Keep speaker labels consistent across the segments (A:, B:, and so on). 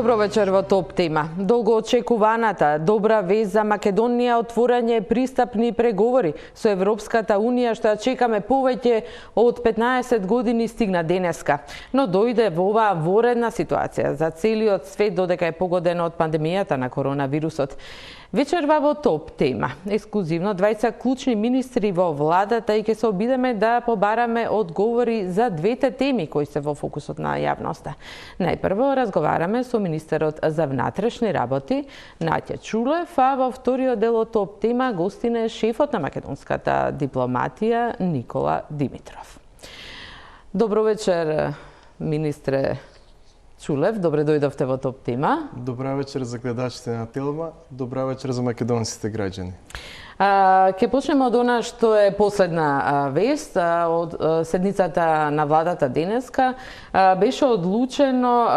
A: Добро вечер во ТОП тема. Долго очекуваната добра вест за Македонија отворање пристапни преговори со Европската Унија што ја чекаме повеќе од 15 години стигна денеска, но дојде во оваа воредна ситуација за целиот свет додека е погоден од пандемијата на коронавирусот. Вечерва во ТОП тема, ексклузивно двајца клучни министри во владата и ќе се обидеме да побараме одговори за двете теми кои се во фокусот на јавноста. Најпрво разговараме со министерот за внатрешни работи Наќа Чулев, а во вториот дел од ТОП тема гостин е шефот на македонската дипломатија Никола Димитров. Добро вечер, министре Чулев, добре дојдовте во ТОП тема.
B: Добра вечер за гледачите на Телма, добра вечер за македонските граѓани.
A: Ке почнеме од она што е последна вест од седницата на владата денеска. Беше одлучено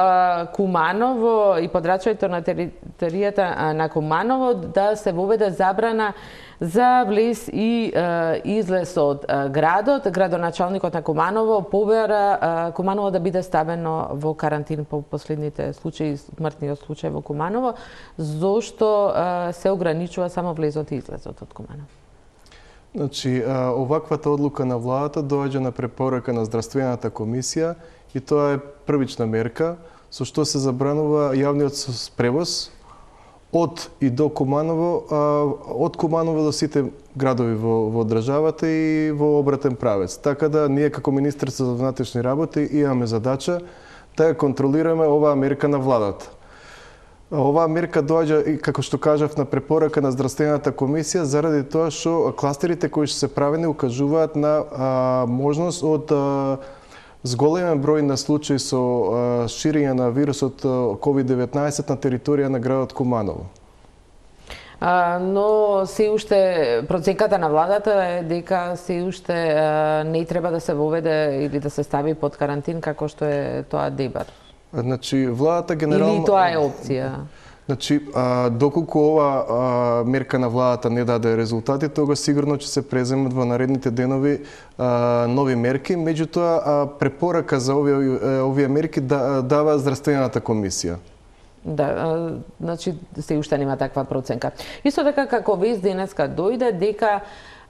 A: Куманово и подрачајето на територијата на Куманово да се воведе забрана за влез и излез од градот. Градоначалникот на Куманово побара Куманово да биде ставено во карантин по последните случаи, смртниот случај во Куманово, зошто се ограничува само влезот и излезот од Куманово.
B: Значи, оваквата одлука на владата доаѓа на препорака на Здравствената комисија и тоа е првична мерка со што се забранува јавниот превоз од и до Куманово, од Куманово до сите градови во државата и во обратен правец. Така да ние како Министерство за внатрешни работи имаме задача да ја контролираме оваа мерка на владата. Оваа мерка доаѓа, како што кажав, на препорака на Здравствената комисија заради тоа што кластерите кои што се правени укажуваат на можност од зголемен број на случаи со ширење на вирусот COVID-19 на територија на градот Куманово.
A: Но се уште проценката на владата е дека се уште не треба да се воведе или да се стави под карантин како што е тоа Дебар.
B: Значи владата генерално
A: или тоа е опција.
B: Значи, доколку ова мерка на владата не даде резултати, тога сигурно ќе се преземат во наредните денови нови мерки. Меѓутоа, препорака за овие мерки дава Здравствената комисија.
A: Да, значи се уште нема таква проценка. Исто така како вест денеска дојде дека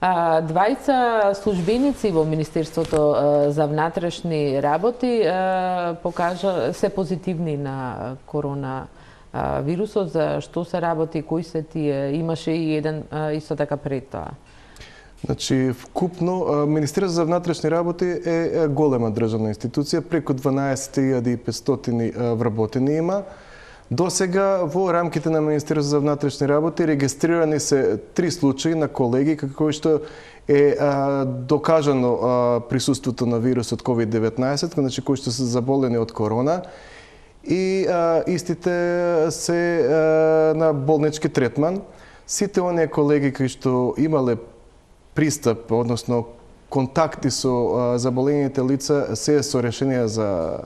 A: двајца службеници во Министерството за внатрешни работи се позитивни на вирусот, за што се работи, кои се тие, имаше и еден исто така пред тоа.
B: Значи, вкупно, Министерството за внатрешни работи е голема државна институција, преку 12.500 вработени има. До сега во рамките на Министерството за внатрешни работи регистрирани се 3 случаи на колеги кои што е докажано присуството на вирусот COVID-19, значи кои што се заболени од корона, и истите се на болнички третман. Сите оние колеги кои што имале пристап, односно контакти со заболените лица, се со решение за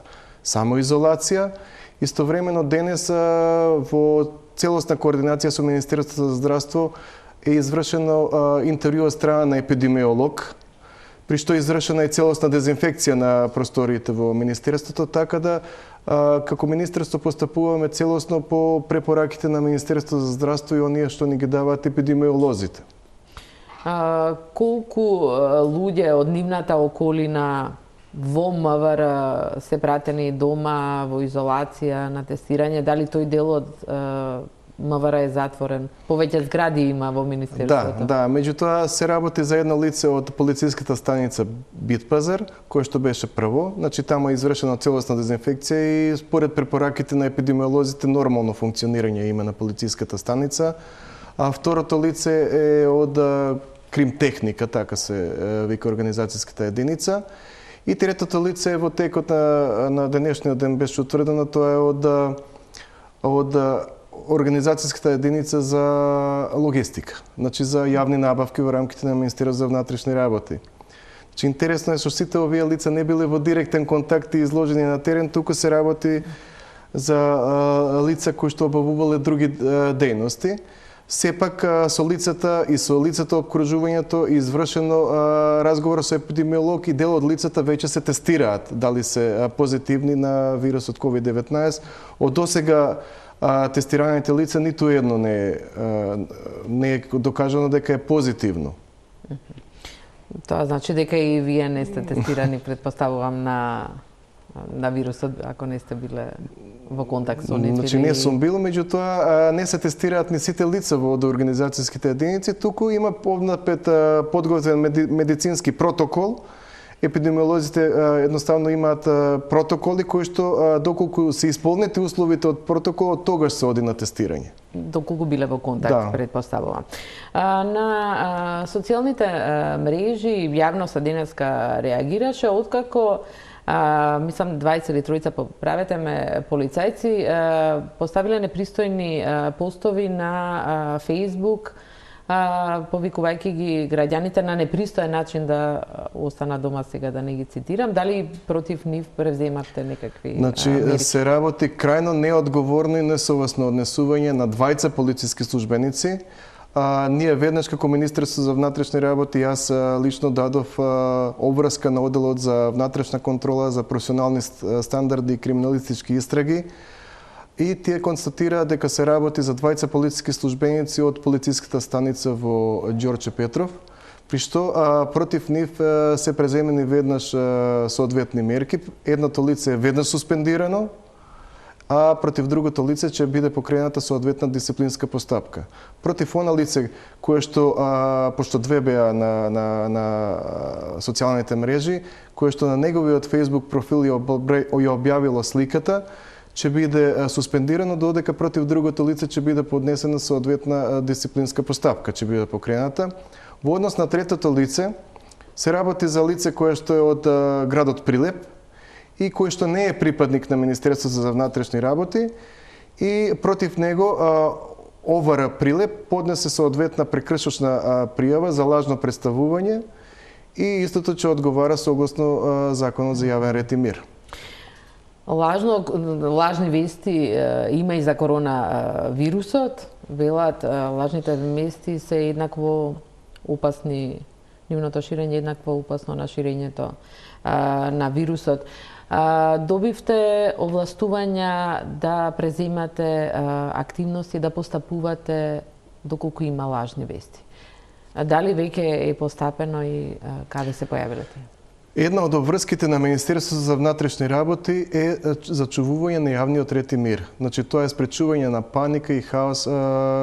B: самоизолација. Истовремено денес во целосна координација со Министерството за здравство е извршено интервју од страна на епидемиолог, при што е извршена и целосна дезинфекција на просториите во Министерството, така да како Министерство постапуваме целосно по препораките на Министерството за здравство и оние што ни ги даваат епидемиолозите.
A: Колку луѓе од нивната околина во МВР се пратени дома, во изолација, на тестирање? Дали тој дел од МВР е затворен? Повеќе згради има во Министерството?
B: Да, меѓутоа се работи за едно лице од полициската станица Битпазар, кој што беше прво. Значи, таму е извршена целосна дезинфекција и според препораките на епидемиолозите нормално функционирање има на полициската станица. А второто лице е од Кримтехника, така се вика организацијската единица. И третото лице е во текот на денешниот ден беше утврдено, тоа е од организацијската единица за логистика, значи за јавни набавки во рамките на Министерството за внатрешни работи. Значи интересно е што сите овие лица не биле во директен контакт и изложени на терен, туку се работи за лица кои што обавувале други дејности. Сепак со лицата и со лицата обкружувањето извршено разговор со епидемиолог и дел од лицата веќе се тестираат дали се позитивни на вирусот COVID-19. Од досега тестираните лица ниту едно не е докажано дека е позитивно.
A: Тоа значи дека и вие не сте тестирани, предпоставувам, на вирусот, ако не сте биле во контакт со нив?
B: Значи не сум бил, меѓутоа не се тестираат ни сите лица во организацијските единици, туку има подготвен медицински протокол. Епидемиолозите едноставно имаат протоколи кои што доколку се исполнети условите од протоколот, тогаш се оди на тестирање.
A: Доколку биле во контакт, предпоставувам. На социјалните мрежи јавноста денеска реагираше откако мислам 20 или 30, поправете ме, полицајци поставиле непристојни постови на Facebook, повикувајќи ги граѓаните на непристоен начин да остана дома, сега да не ги цитирам. Дали против нив превземавте некакви
B: Значи,
A: мерки?
B: се работи крајно неодговорно и несовесно однесување на двајца полициски службеници. Ние веднаш како Министерство за внатрешни работи, јас лично дадов обврска на одделот за внатрешна контрола за професионални стандарди и криминалистички истраги. И тие констатираат дека се работи за двајца полициски службеници од полициската станица во Ѓорче Петров, при што против нив се преземени веднаш соодветни мерки. Едното лице е веднаш суспендирано, а против другото лице ќе биде покрената соодветна дисциплинска постапка. Против она лице кое што, пошто две беа на социјалните мрежи, кое што на неговиот Facebook профил ја објавило сликата, ќе биде суспендирано, додека против другото лице ќе биде поднесена соодветна дисциплинска постапка, ќе биде покрената. Во однос на третото лице, се работи за лице кое што е од градот Прилеп и кој што не е припадник на Министерството за внатрешни работи, и против него ОВР Прилеп поднесе соодветна прекршочна пријава за лажно представување и истото ќе одговара согласно Законот за јавен ред и мир.
A: Лажни вести има и за коронавирусот. Велат, лажните вести се еднакво опасни, нивното ширење еднакво опасно на ширењето на вирусот. Добивте овластувања да преземате активности, да постапувате доколку има лажни вести. Дали веќе е постапено и каде се појавиле тие?
B: Една од обврските на Министерството за внатрешни работи е зачувување на јавниот ред и мир. Значи, тоа е спречување на паника и хаос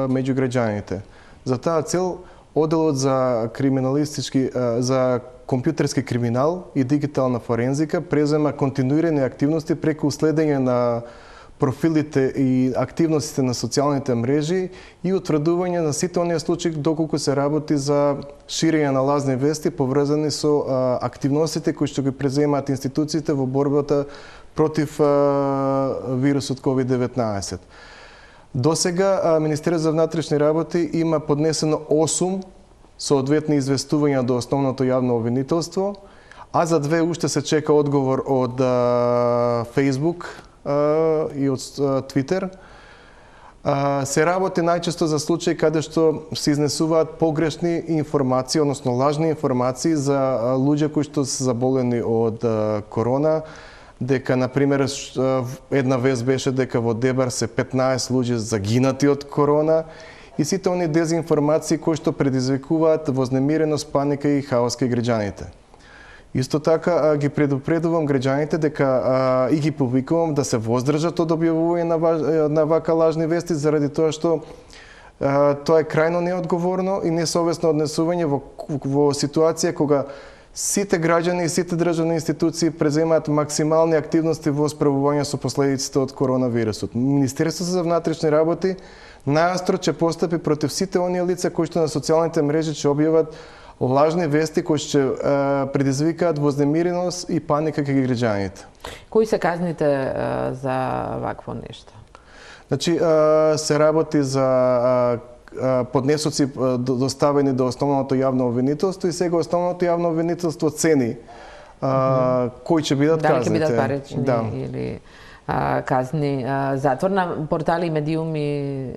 B: меѓу граѓаните. За таа цел, одделот за за компјутерски криминал и дигитална форензика презема континуирани активности преку следење на профилите и активностите на социјалните мрежи и утврдување на сите оние случаи доколку се работи за ширење на лажни вести поврзани со активностите кои што ги преземаат институциите во борбата против вирусот COVID-19. Досега Министерството за внатрешни работи има поднесено 8 соодветни известувања до основното јавно обвинителство, а за 2 уште се чека одговор од Facebook и од Twitter. Се работи најчесто за случаи каде што се изнесуваат погрешни информации, односно лажни информации за луѓе кои што се заболени од корона, дека, например, една вест беше дека во Дебар се 15 луѓе загинати од корона, и сите оние дезинформации кои што предизвикуваат вознемиреност, паника и хаос кај граѓаните. Исто така ги предупредувам граѓаните дека и ги повикувам да се воздржат од објавување на вака лажни вести, заради тоа што тоа е крајно неодговорно и несовесно однесување во ситуација кога сите граѓани и сите државни институции преземаат максимални активности во справување со последиците од коронавирусот. Министерството за внатрешни работи најастро ќе постапи против сите оние лица кои што на социјалните мрежи ќе објават лажни вести кои ќе предизвикаат вознемиреност и паника кај граѓаните.
A: Кои се казните за вакво нешто?
B: Значи, се работи за поднесоци доставени до основното јавно обвинителство и сега основното јавно обвинителство цени кои ќе бидат казните.
A: Дали ќе бидат парични или казни затвор. На портали и медиуми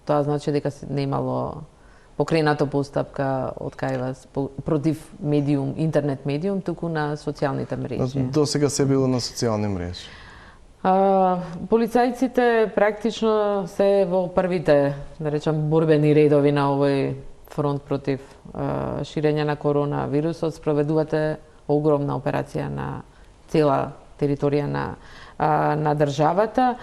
A: тоа значи дека не имало покренато постапка од кај вас против медиум, интернет медиум, туку на социјалните мрежи.
B: До сега се било на социјални мрежи.
A: Полицајците практично се во првите, да речам, борбени редови на овој фронт против ширење на коронавирусот. Спроведувате огромна операција на цела територија на државата.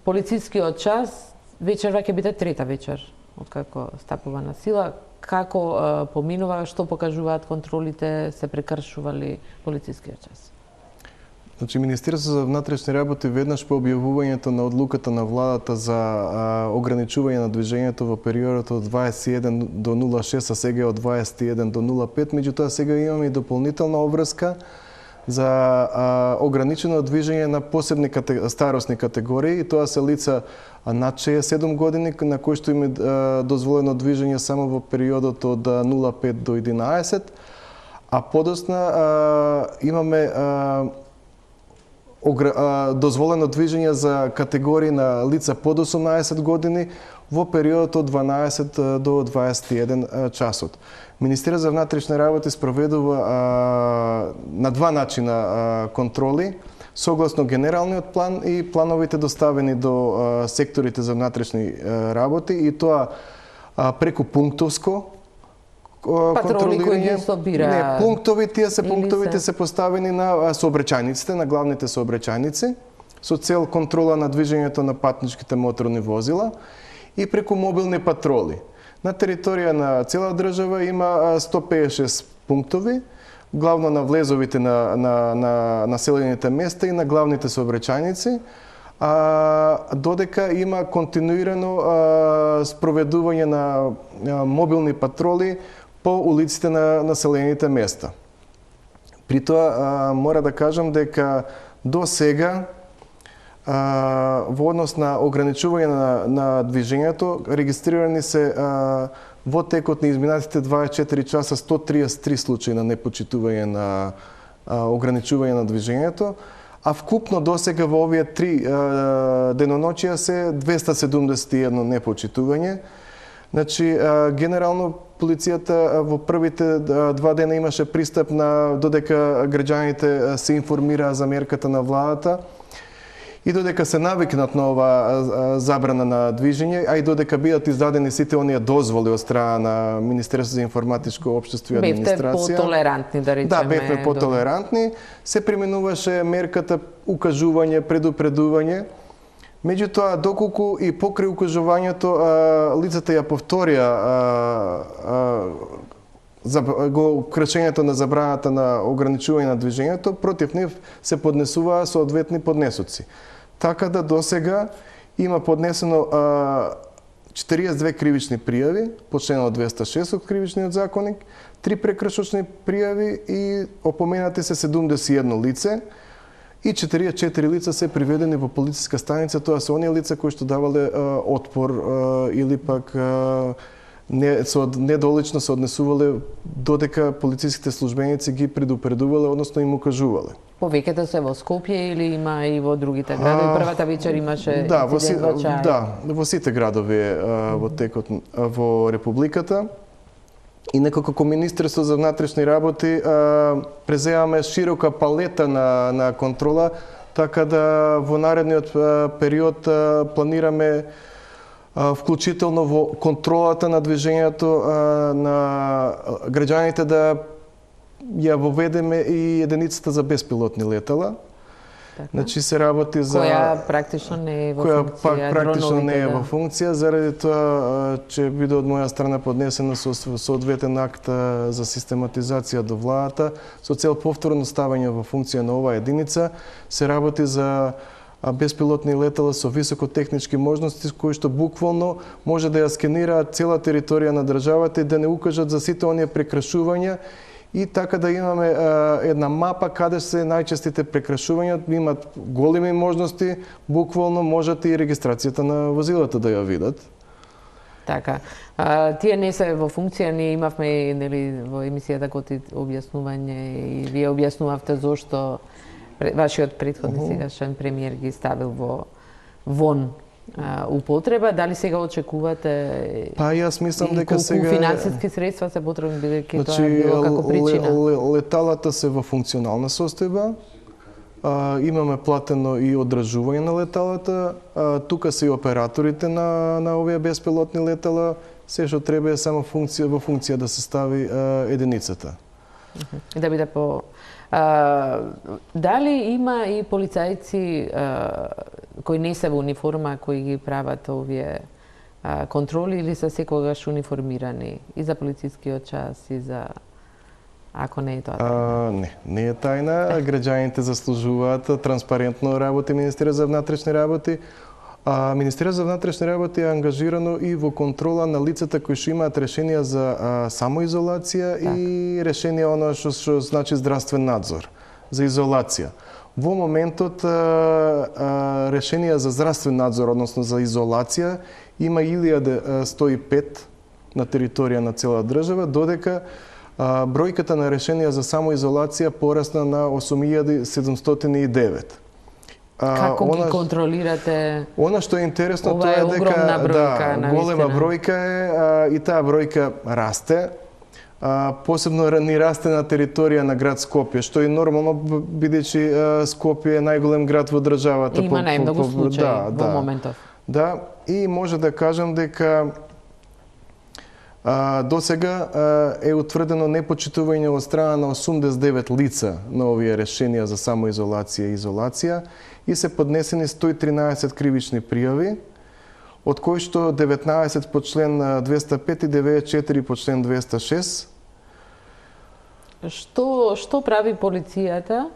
A: Полицискиот час вечерва ќе биде трета вечер откако стапува на сила. Како поминува, што покажуваат контролите, се прекршували полицискиот час?
B: Значи, Министерството за внатрешни работи веднаш по објавувањето на одлуката на владата за ограничување на движењето во периодот од 21 до 06, а сега од 21 до 05, меѓутоа сега имаме и дополнителна обврска за ограничено движење на посебни старосни категории, и тоа се лица над 67 години, на кои што им е дозволено движење само во периодот од 05 до 11, а подосна имаме дозволено движење за категории на лица под 18 години во периодот од 12 до 21 часот. Министерството за внатрешни работи спроведува на два начина контроли, согласно генералниот план и плановите доставени до секторите за внатрешни работи, и тоа преку пунктовско
A: патроли кои ги собира.
B: Не, пунктовите се поставени на сообраќајниците, на главните сообраќајници, со цел контрола на движењето на патничките моторни возила, и преку мобилни патроли. На територија на цела држава има 156 пунктови, главно на влезовите на населените места и на главните сообраќајници, додека има континуирано спроведување на мобилни патроли по улиците на населените места. При тоа мора да кажам дека до сега во однос на ограничување на движењето регистрирани се во текот на изминатите 24 часа 133 случаи на непочитување на ограничување на движењето, а вкупно до сега во овие 3 деноночија се 271 непочитување. Значи, генерално полицијата во првите 2 дена имаше пристап додека граѓаните се информираа за мерката на владата и додека се навикнат на ова забрана на движење, а и додека бидат издадени сите оние дозволи од страна на Министерството за информатичко општество и администрација.
A: Бевте потолерантни, да речеме.
B: Да, бевме потолерантни. Се применуваше мерката укажување, предупредување. Меѓутоа, доколку и покрај укажувањето лицата ја повторија кршењето на забраната на ограничување на движењето, против нив се поднесуваа соодветни поднесоци. Така да до сега има поднесено 42 кривични пријави по членот 206 од Кривичниот законник, 3 прекршочни пријави и опоменати се 71 лице, и 4 лица се приведени во полициска станица. Тоа се оние лица кои што давале отпор или пак недолично се однесувале додека полициските службеници ги предупредувале, односно им укажувале.
A: Повеќето се во Скопје или има и во другите градови? Првата вечер имаше инцидент во Чај.
B: Да, во сите градови во текот во Републиката. И некако како Министерство за внатрешни работи преземаме широка палета на контрола, така да во наредниот период планираме вклучително во контролата на движењето на граѓаните да ја воведеме и единицата за беспилотни летала.
A: Така.
B: Значи се работи за
A: која практично не е во функција,
B: пак практично не е
A: да.
B: во функција, заради тоа че биде од моја страна поднесено со соодветен акт за систематизација до владата со цел повторно ставање во функција на оваа единица. Се работи за беспилотни летала со високотехнички можности кои што буквално може да ја скенираат цела територија на државата и да не укажат за сите оние прекршувања, и така да имаме една мапа каде се најчестите прекршувања, имат големи можности, буквално можат и регистрацијата на возилата да ја видат.
A: Така. Тие не се во функција, ние имавме нели во емисијата коти објаснување и вие објаснувавте зошто вашиот претходни сегашен премиер ги ставил вон употреба, дали сега очекувате?
B: Па јас мислам дека
A: сега колку финансиски средства се потребни, бидејќи тоа е било како причина?
B: Леталата се во функционална состојба. Имаме платено и одржување на леталата. Тука се и операторите на овие беспилотни летала. Се што треба е само во функција да се стави единицата.
A: Да биде по... дали има и полицајци кои не се во униформа, кои ги прават овие контроли, или се секогаш униформирани и за полицискиот час и за... ако не е тоа?
B: Не е тајна. Граѓаните заслужуваат транспарентно работи Министерство за внатрешни работи. Министерство за внатрешни работи е ангажирано и во контрола на лицата кои што имаат решенија за самоизолација и решенија оно што значи здравствен надзор за изолација. Во моментот решенија за здравствен надзор, односно за изолација, има 1105 на територија на цела држава, додека бројката на решенија за самоизолација порасна на 8709.
A: Како ги контролирате?
B: Она што е интересно тоа е дека голема бројка е и таа бројка расте. Посебно ни расте на територија на град Скопје, што е нормално бидејќи Скопје е најголем град во државата.
A: Има најмногу случаи во моментов.
B: Да, и може да кажам дека до сега е утврдено непочитување од страна на 89 лица на овие решенија за самоизолација и изолација и се поднесени 113 кривични пријави, од кои што 19 по член 205 и 94 по член 206.
A: Што прави полицијата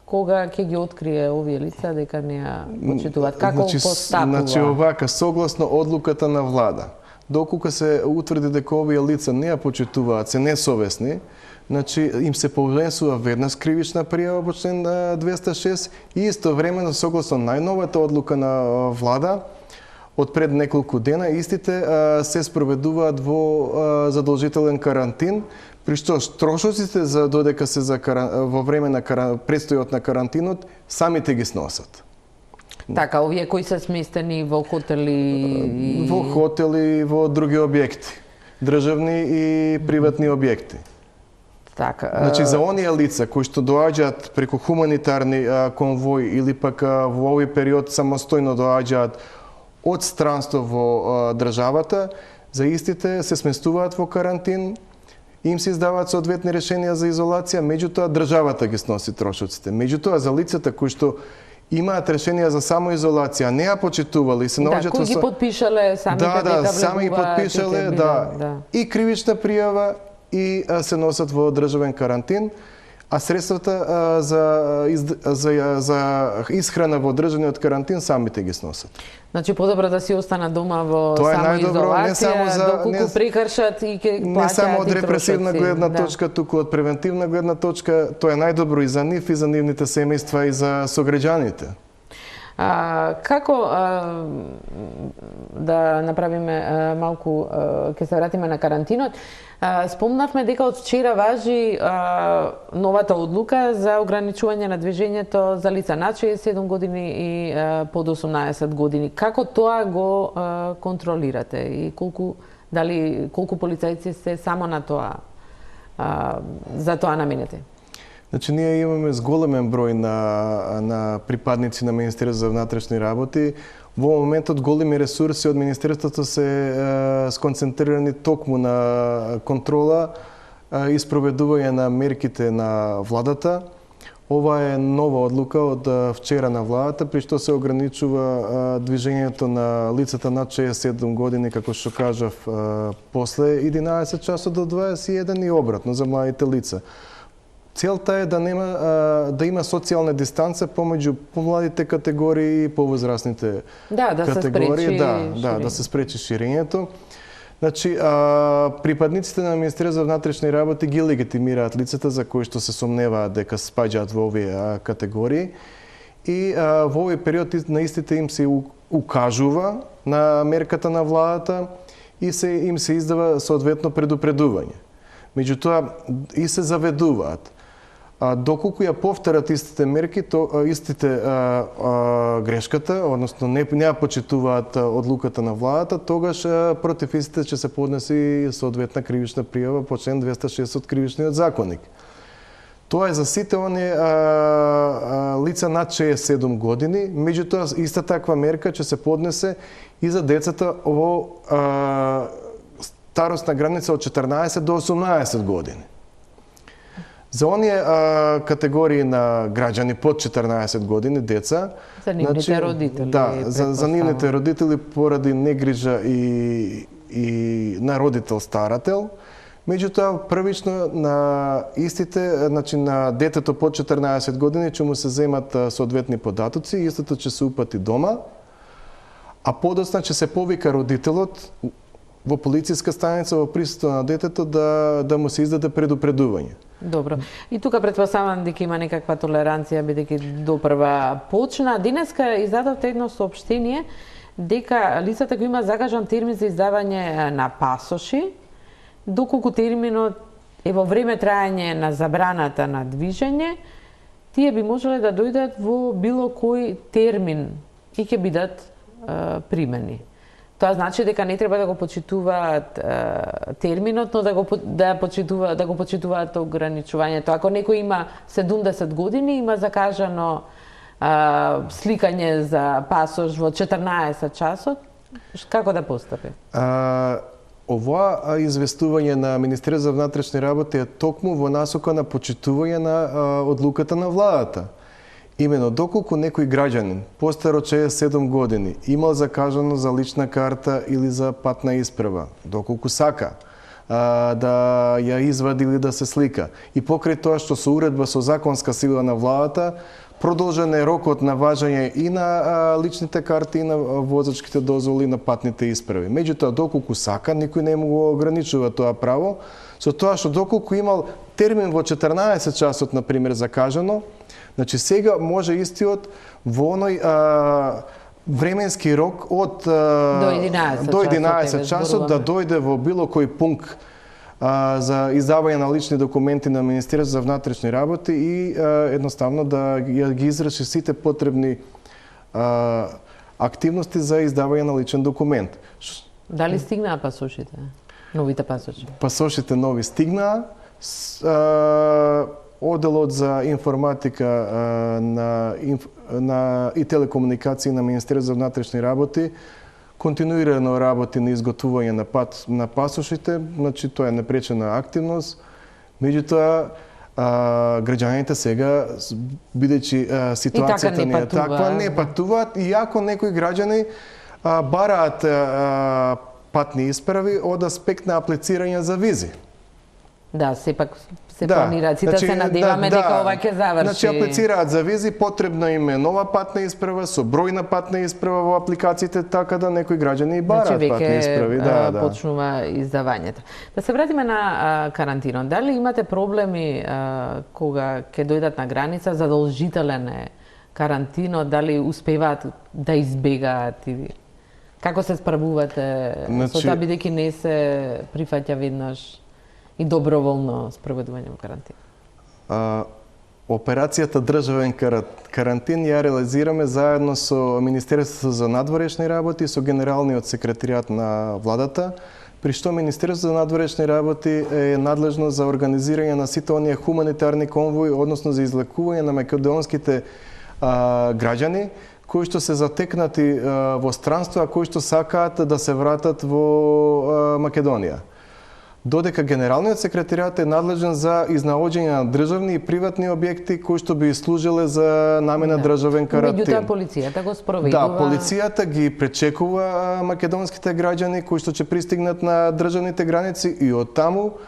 A: кога ќе ги открие овие лица дека не ја почитуваат? Како постапува?
B: Значи овака, согласно одлуката на влада, доколку се утврди дека овие лица не ја почитуваат, се несовесни, значи им се поднесува веднаш кривична пријава по член 206 и истовремено согласно најновата одлука на влада од пред неколку дена истите се спроведуваат во задолжителен карантин, при што трошоците за додека се во време на престојот на карантинот самите ги сносат.
A: Така, овие кои се сместени во хотели?
B: Во хотели, во други објекти, државни и приватни објекти.
A: Така.
B: Значи, за оние лица кои што доаѓаат преку хуманитарни конвои или пак во овој период самостојно доаѓаат од странство во државата, за истите се сместуваат во карантин, им се издаваат соодветни решенија за изолација, меѓутоа државата ги сноси трошоците. Меѓутоа, за лицата кои што имаат решенија за самоизолација, не ја почитувале и се наоѓаат
A: кои ги подпишале самите дека
B: сами ги подпишале, и кривична пријава и се носат во државен карантин, а средствата за изхрана во државниот карантин самите ги сносат.
A: Значи подобро да си останат дома во самоизолација, доколку прекршат и ќе плаќаат.
B: Не само од репресивна гледна точка, туку од превентивна гледна точка, тоа е најдобро и за нив, и за нивните семејства, и за сограѓаните.
A: Како да направиме малку, ќе се вратиме на карантинот. Спомнавме дека од вчера важи новата одлука за ограничување на движењето за лица над 67 години и под 18 години. Како тоа го контролирате и колку полицајци се само на тоа за тоа наменети?
B: Значи, ние имаме зголемен број на припадници на Министерство за внатрешни работи. Во моментот големи ресурси од Министерството се сконцентрирани токму на контрола и спроведување на мерките на владата. Ова е нова одлука од вчера на владата, при што се ограничува движењето на лицата над 67 години, како што кажав, после 11 часот до 21 и обратно за младите лица. Целта е да има социјална дистанца помеѓу помладите категории и повозрасните категории. Да се спречи ширењето. Значи, припадниците на Министерство за внатрешни работи ги легитимираат лицата за кои што се сомневаат дека спаѓаат во овие категории и во овој период на истите им се укажува на мерката на владата и им се издава соодветно предупредување. Меѓутоа и се заведуваат. доколку ја повторат истите мерки, истите грешката, односно не ја почитуваат одлуката на владата, тогаш против истите ќе се поднеси соодветна кривична пријава по член 206 од Кривичниот законник. Тоа е за сите оние лица над 67 години, меѓутоа иста таква мерка ќе се поднесе и за децата во старосна граница од 14 до 18 години. За оние категории на граѓани под 14 години, деца,
A: за нивните родители.
B: Да, за нивните родители поради негрижа и на родител-старател. Меѓутоа, првично на истите, значи на детето под 14 години ќе му се земат соодветни податоци, истото ќе се упати дома, а подоцна ќе се повика родителот во полициска станица во присуство на детето да му се издаде предупредување.
A: Добро. И тука претпоставам дека има некаква толеранција бидејќи допрва почна. Денеска издадовте едно соопштение дека лицата кои има закажан термин за издавање на пасоши, доколку терминот е во време трајање на забраната на движење, тие би можеле да дојдат во било кој термин и ќе бидат примени. Тоа значи дека не треба да го почитуваат терминот, но да го почитуваат ограничувањето. Ако некој има 70 години, има закажано сликање за пасош во 14 часот, како да постапи?
B: Ова известување на Министерството за внатрешни работи е токму во насока на почитување на одлуката на владата. Имено, доколку некој граѓанин постар од 67 години имал закажано за лична карта или за патна исправа, доколку сака да ја извади или да се слика, и покрај тоа што со уредба со законска сила на владата, продолжен е рокот на важење и на личните карти, и на возачките дозволи, и на патните исправи. Меѓутоа, доколку сака, никој не му го ограничува тоа право, со тоа што доколку имал термин во 14 часот, например, закажано, значи сега може истиот во оној временски рок од до 11 часот да дојде во било кој пункт за издавање на лични документи на Министерството за внатрешни работи и едноставно да ги изврши сите потребни активности за издавање на личен документ.
A: Дали стигнаа пасошите? Новите пасоши?
B: Пасошите нови стигнаа. Оделот за информатика и телекомуникации на Министерството за внатрешни работи континуирано работи на изготвување на пасошите, значи тоа е непречена активност. Меѓутоа, граѓаните сега, бидејќи ситуацијата не е таква, не патуваат, иако некои граѓани бараат патни исправи од аспект на аплицирање за визи.
A: Да, сепак се планираат, сите се надеваме дека ова ќе заврши.
B: Значи, аплицираат за визи, потребна им е нова патна исправа, со број на патна исправа во апликациите, така да некои граѓани и бараат патни исправи.
A: Значи, веќе почнува издавањето. Да се вратиме на карантинот. Дали имате проблеми кога ќе дојдат на граница, задолжителен е карантинот, дали успеваат да избегаат или како се справувате со тоа, бидејќи не се прифаќа веднаш и доброволно спроведување во карантин?
B: Операцијата државен карантин ја реализираме заедно со Министерството за надворешни работи и со Генералниот секретаријат на владата, при што Министерството за надворешни работи е надлежно за организирање на сите оние хуманитарни конвои, односно за излекување на македонските граѓани кои што се затекнати во странство, а кои што сакаат да се вратат во Македонија. Додека Генералниот секретаријат е надлежен за изнаоѓање на државни и приватни објекти кои што би служеле за намена државен карантин.
A: Меѓутоа полицијата го спроведува.
B: Да, полицијата ги пречекува македонските граѓани кои што ќе пристигнат на државните граници и од таму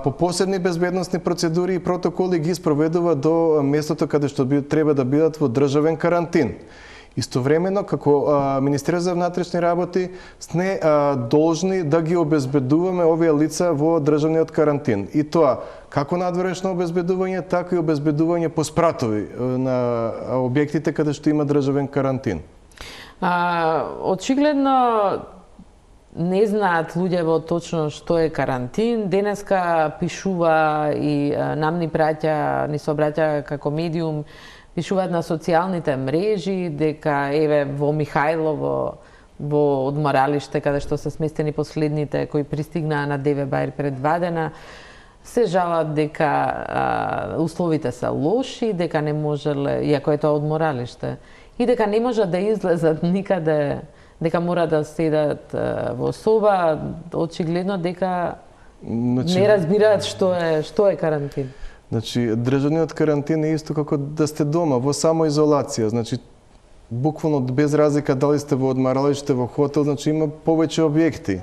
B: по посебни безбедносни процедури и протоколи ги спроведува до местото каде што треба да бидат во државен карантин. Истовремено, како Министерство за внатрешни работи, сме должни да ги обезбедуваме овие лица во државниот карантин. И тоа, како надворешно обезбедување, така и обезбедување по спратови на објектите каде што има државен карантин.
A: Очигледно, не знаат луѓево точно што е карантин. Денеска пишува и нам ни се обраќа како медиум, пишуваат на социјалните мрежи дека еве во Михајлово, во одморалиште каде што се сместени последните кои пристигнаа на Деве Бајр пред 2 дена, се жалат дека условите се лоши, дека не можеле, иако е тоа одморалиште, и дека не можат да излезат никаде, дека мора да седат во соба, очигледно дека не разбираат што е карантин.
B: Значи, државниот карантин е исто како да сте дома, во самоизолација. Значи, буквално без разлика дали сте во одморалиште, во хотел, значи има повеќе објекти.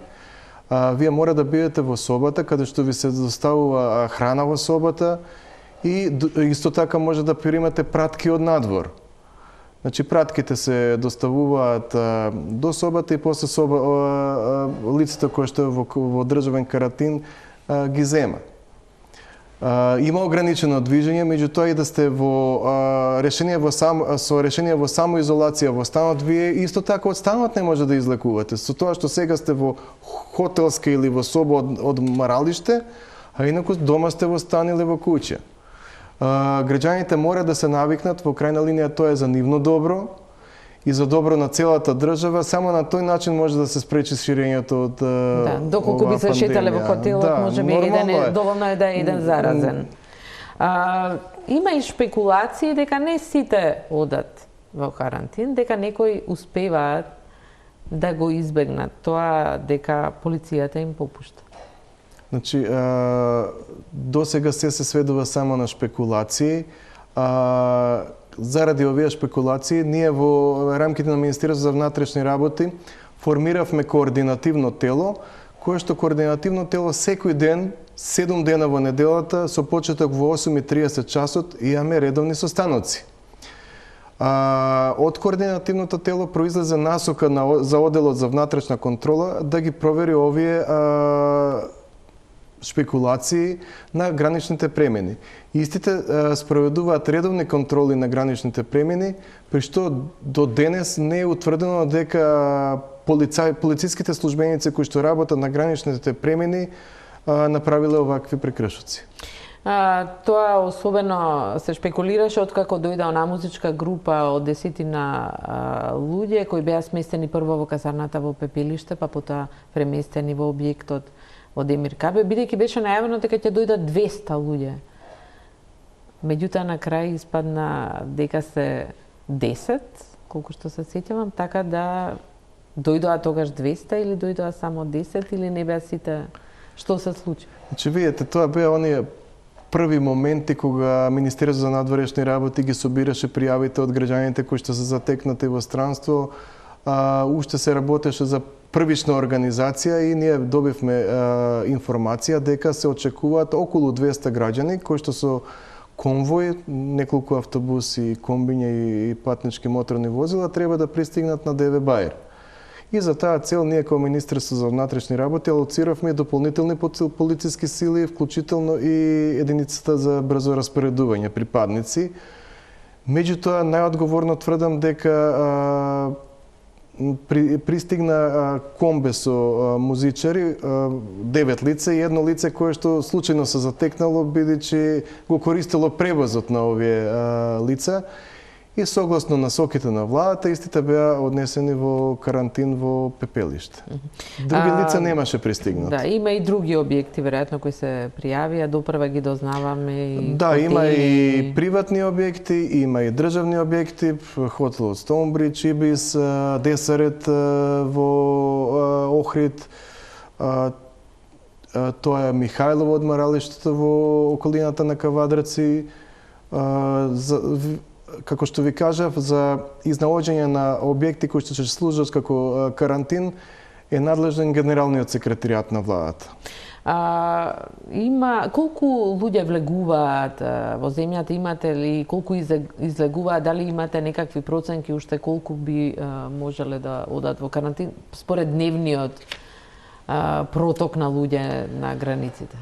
B: Вие мора да бидете во собата, каде што ви се доставува храна во собата и исто така може да примате пратки од надвор. Значи, пратките се доставуваат до собата и после лицето кое што е во државен карантин ги зема. Има ограничено движење, меѓутоа и да сте со решение во самоизолација во станот, вие исто така од станот не може да излекувате. Со тоа што сега сте во хотелска или во соба од маралиште, а инаку дома сте во стан или во куќа. Граѓаните мора да се навикнат, во крајна линија тоа е за нивно добро и за добро на целата држава, само на тој начин може да се спречи ширењето од
A: доколку би се шетале во хотелот, може би доволно е да е еден заразен. Има и шпекулации дека не сите одат во карантин, дека некои успеваат да го избегнат тоа, дека полицијата им попушта.
B: Значи, до сега се сведува само на шпекулации. Заради овие шпекулации, ние во рамките на Министерството за внатрешни работи формиравме координативно тело, кое што координативно тело секој ден, 7 дена во неделата, со почеток во 8:30 часот, имаме редовни состаноци. Од координативното тело произлезе насока за Оделот за внатрешна контрола да ги провери овие шпекулации на граничните премини. Истите спроведуваат редовни контроли на граничните премини, при што до денес не е утврдено дека полициските службеници кои што работат на граничните премини направиле овакви прекршоци.
A: Тоа особено се шпекулираше откако дојде она музичка група од 10 луѓе кои беа сместени прво во казарната во Пепелиште, па потоа преместени во објектот од Емир Кабе, бидејќи беше најавено дека ќе дојдат 200 луѓе. Меѓутоа на крај испадна дека се 10, колку што се сеќавам, така да дојдоа тогаш 200 или дојдоа само 10 или не беа сите, што се случи?
B: Значи, видите, тоа беа оние први моменти кога Министерството за надворешни работи ги собираше пријавите од граѓаните кои што се затекнати во странство, уште се работеше за првична организација и ние добивме информација дека се очекуваат околу 200 граѓани кои што со конвој, неколку автобуси, комбиња и патнички моторни возила треба да пристигнат на Деве Бајр. И за таа цел ние како Министерство за внатрешни работи алоциравме дополнителни полициски сили, вклучително и единицата за брзо распоредување припадници. Меѓутоа, најодговорно тврдам дека пристигна комбе со музичари, 9 лица и едно лице кое што случајно се затекнало бидејќи го користело превозот на овие лица и согласно насоките на владата истите беа однесени во карантин во Пепелиште. Други лица немаше пристигнат.
A: Да, има и други објекти веројатно кои се пријавија, допрва ги дознаваме и
B: да, хотели. Има и приватни објекти, има и државни објекти, хотелот Стоунбридж, Ибис, Десарет во Охрид, тоа е Михајлово одморалиштето во околината на Кавадраци. Како што ви кажав, за изнаоѓање на објекти кои што ќе служат како карантин е надлежен генералниот секретаријат на владата.
A: Колку луѓе влегуваат во земјата, имате ли, колку излегуваат, дали имате некакви проценки уште колку би можеле да одат во карантин според дневниот проток на луѓе на границите?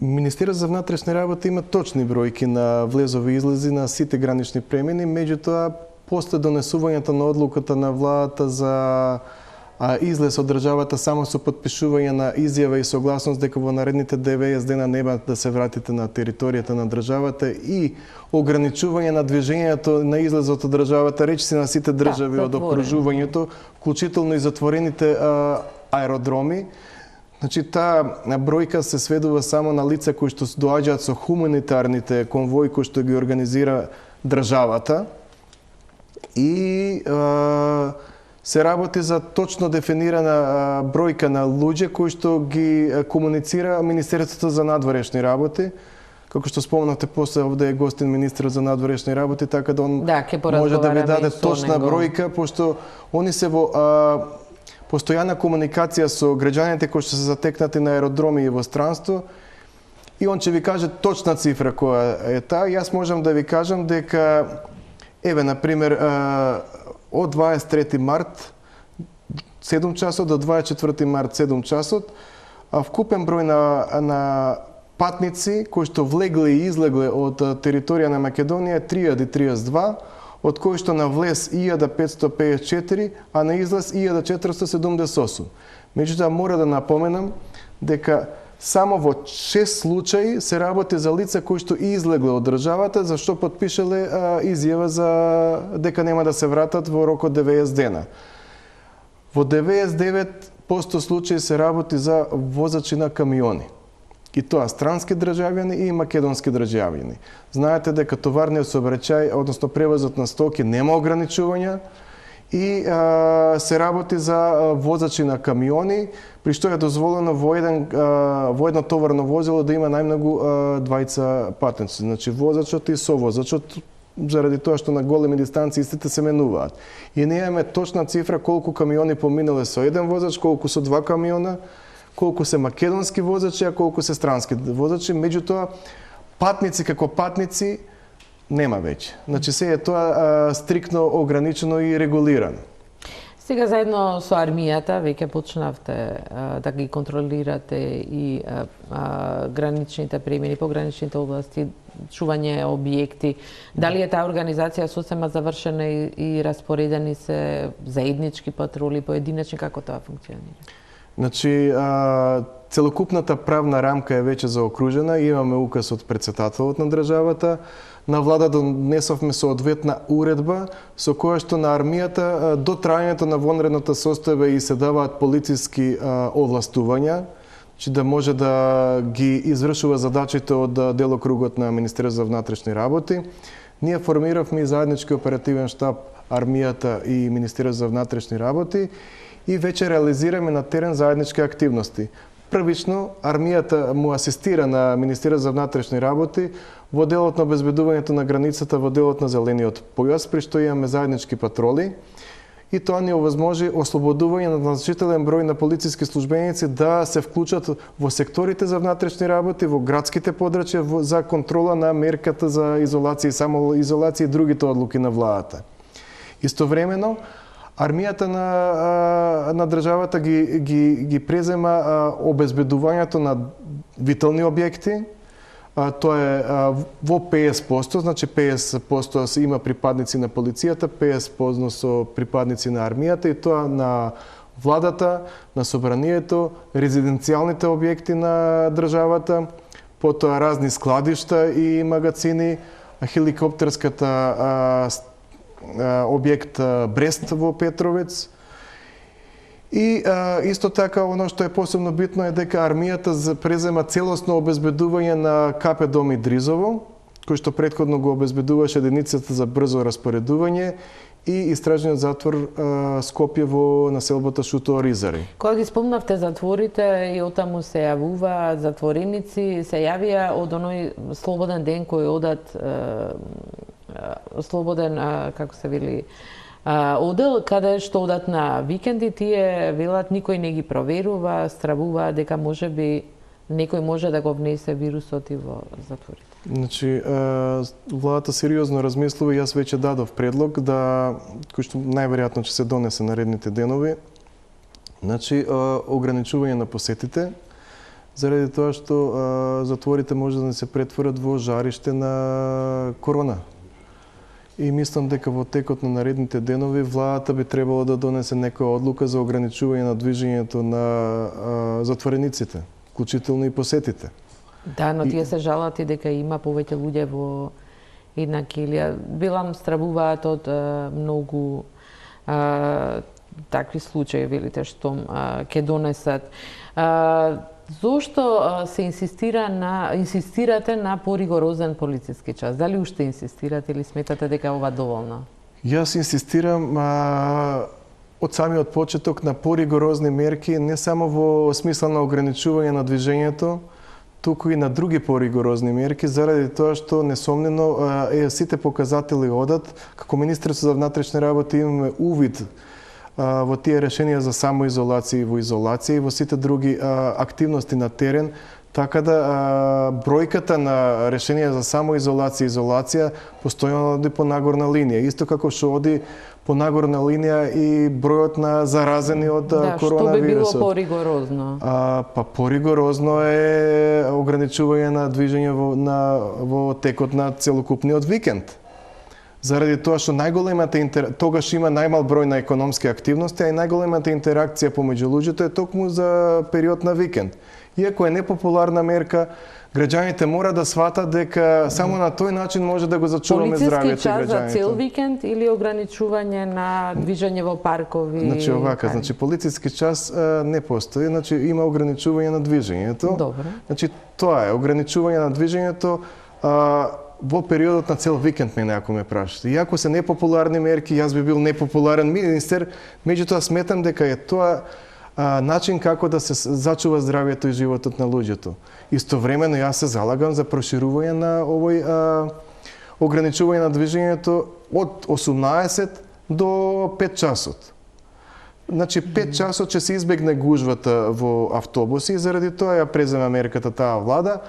B: Министерството за внатрешни работи има точни бројки на влезови и излези на сите гранични премини, меѓутоа после донесувањето на одлуката на владата за излез од државата само со подпишување на изјава и согласност дека во наредните 90 дена нема да се вратите на територијата на државата и ограничување на движењето на излезот од државата, речиси на сите држави од окружувањето, вклучително и затворените аеродроми. Значи, таа бројка се сведува само на лица кои што доаѓаат со хуманитарните конвои кои што ги организира државата и се работи за точно дефинирана бројка на луѓе кои што ги комуницира Министерството за надворешни работи. Како што спомнавте, после овде е гостин министрот за надворешни работи, така да он може да ви даде точна бројка, пошто они се во постојана комуникација со граѓаните кои што се затекнати на аеродроми и во странство, и он ќе ви каже точна цифра која е таа. Јас можам да ви кажам дека, еве, например, од 23 март 7 часот до 24 март 7 часот, вкупен број на патници кои што влегле и излегле од територија на Македонија е 3032, од кои што на влез 1554, а на излез 1478. Меѓутоа, мора да напоменам дека само во 6 случаи се работи за лица кои што излегле од државата, зашто потпишале изјава за дека нема да се вратат во рок од 90 дена. Во 99% случаи се работи за возачи на камиони. И тоа странски државјани и македонски државјани. Знаете дека товарниот сообраќај, односно превозот на стоки, нема ограничувања и се работи за возачи на камиони, при што е дозволено во едно товарно возило да има најмногу двајца патници. Значи возачот и совозачот, заради тоа што на големи дистанции истите се менуваат. И не имаме точна цифра колку камиони поминале со еден возач, колку со два камиона, колку се македонски возачи, а колку се странски возачи. Меѓутоа, патници како патници нема веќе. Значи, се е тоа стриктно ограничено и регулирано.
A: Сега заедно со армијата веќе почнавте да ги контролирате и граничните премини, пограничните области, чување објекти. Дали е таа организација сосема завршена и распоредени се заеднички патроли, поединечни, како тоа функционира?
B: Значи, целокупната правна рамка е веќе заокружена, имаме указ од претседателот на државата. На влада донесовме соодветна уредба со која што на армијата до трајањето на вонредната состојба и се даваат полициски овластувања, че да може да ги извршува задачите од делокругот на Министерството за внатрешни работи. Ние формиравме заеднички оперативен штаб армијата и Министерството за внатрешни работи и веќе реализираме на терен заеднички активности. Првично, армијата му асистира на Министерството за внатрешни работи во делот на обезбедувањето на границата, во делот на зелениот појас, при што имаме заеднички патроли. И тоа ни овозможи ослободување на значителен број на полициски службеници да се вклучат во секторите за внатрешни работи, во градските подрачја за контрола на мерката за изолација и самоизолација и другите одлуки на владата. Истовремено, армијата на државата ги презема обезбедувањето на витални објекти. Тоа е во 50%, значи 50% има припадници на полицијата, 50% со припадници на армијата и тоа на владата, на собранието, резиденцијалните објекти на државата, потоа разни складишта и магазини, хеликоптерската објект Брест во Петровец. И исто така, оно што е посебно битно е дека армијата презема целосно обезбедување на КП Дом Идризово, кој што претходно го обезбедуваше единицата за брзо распоредување и истражниот затвор Скопје во населбата Шуто Оризари.
A: Кога ги спомнавте затворите и отаму се јавува затвореници, се јавија од оној слободен ден кој одат слободен, како се вели, одел, каде што одат на викенди, тие велат никој не ги проверува, стравува дека можеби некој може да го внесе вирусот и во затворите.
B: Значи, владата сериозно размислува и јас веќе дадов предлог да, кој што најверојатно ќе се донесе наредните денови, значи, ограничување на посетите, заради тоа што затворите може да не се претворат во жариште на корона. И мислам дека во текот на наредните денови владата би требало да донесе некоја одлука за ограничување на движењето на затворениците, вклучително и посетите.
A: Да, но тие се жалат и дека има повеќе луѓе во една келија. Билам стравуваат од многу такви случаи, велите, што ќе донесат. Зошто се инсистирате на поригорозен полициски час? Дали уште инсистирате или сметате дека ова доволно?
B: Јас инсистирам од самиот почеток на поригорозни мерки, не само во смисла на ограничување на движењето, туку и на други поригорозни мерки, заради тоа што несомнено сите показатели одат. Како Министерство за внатрешни работи имаме увид во тие решенија за самоизолација и во изолација и во сите други активности на терен, така да бројката на решенија за самоизолација и изолација постојано оди по нагорна линија, исто како што оди по нагорна линија и бројот на заразени од коронавирусот.
A: Што би било поригорозно?
B: Па поригорозно е ограничување на движење во текот на целокупниот викенд. Заради тоа што тогаш има најмал број на економски активности, а и најголемата интеракција помеѓу луѓето е токму за период на викенд. Иако е непопуларна мерка, граѓаните мора да сватат дека само на тој начин може да го зачуваме здравјето и граѓаните.
A: Полициски час за цел викенд или ограничување на движење во паркови?
B: Значи овака, полициски час не постои, значи има ограничување на движењето.
A: Добро.
B: Значи тоа е ограничување на движењето во периодот на цел викенд, ако ме прашате. Иако се непопуларни мерки, јас би бил непопуларен министер, меѓутоа сметам дека е тоа начин како да се зачува здравјето и животот на луѓето. Истовремено јас се залагам за проширување на овој ограничување на движењето од 18 до 5 часот. Значи 5 часот ќе се избегне гужвата во автобуси, заради тоа ја презема мерката таа влада,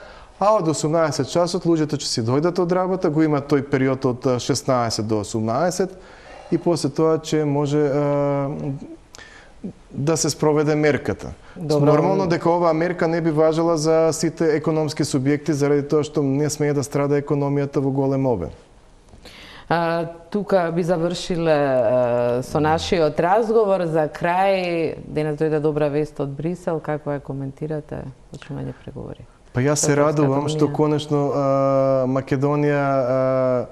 B: а од 18 часот луѓето ќе си дојдат од работа, го има тој период од 16 до 18 и после тоа ќе може да се спроведе мерката. Нормално дека оваа мерка не би важела за сите економски субјекти заради тоа што не смее да страда економијата во голем обем.
A: Тука би завршиле со нашиот разговор. За крај, денес дојде добра вест од Брисел, како ја коментирате почнување преговори?
B: Па јас се радувам што конечно Македонија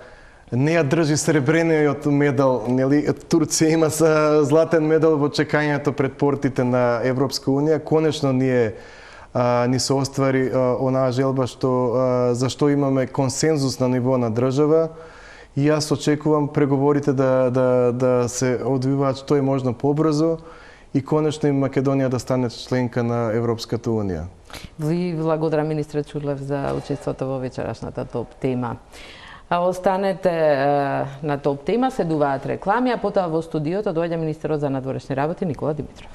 B: не ја држи сребрениот медал, нели? Турција има златен медал во чекањето пред портите на Европска унија. Конечно ни се оствари онаа желба за што имаме консензус на ниво на држава. И јас очекувам преговорите да се одвиваат што е можно побрзо и конечно и Македонија да стане членка на Европската унија.
A: Ви благодарам, министре Чурлев, за учеството во вечерашната топ тема. Останете на топ тема, следуваат реклами, а потоа во студиото доаѓа министерот за надворешни работи Никола Димитров.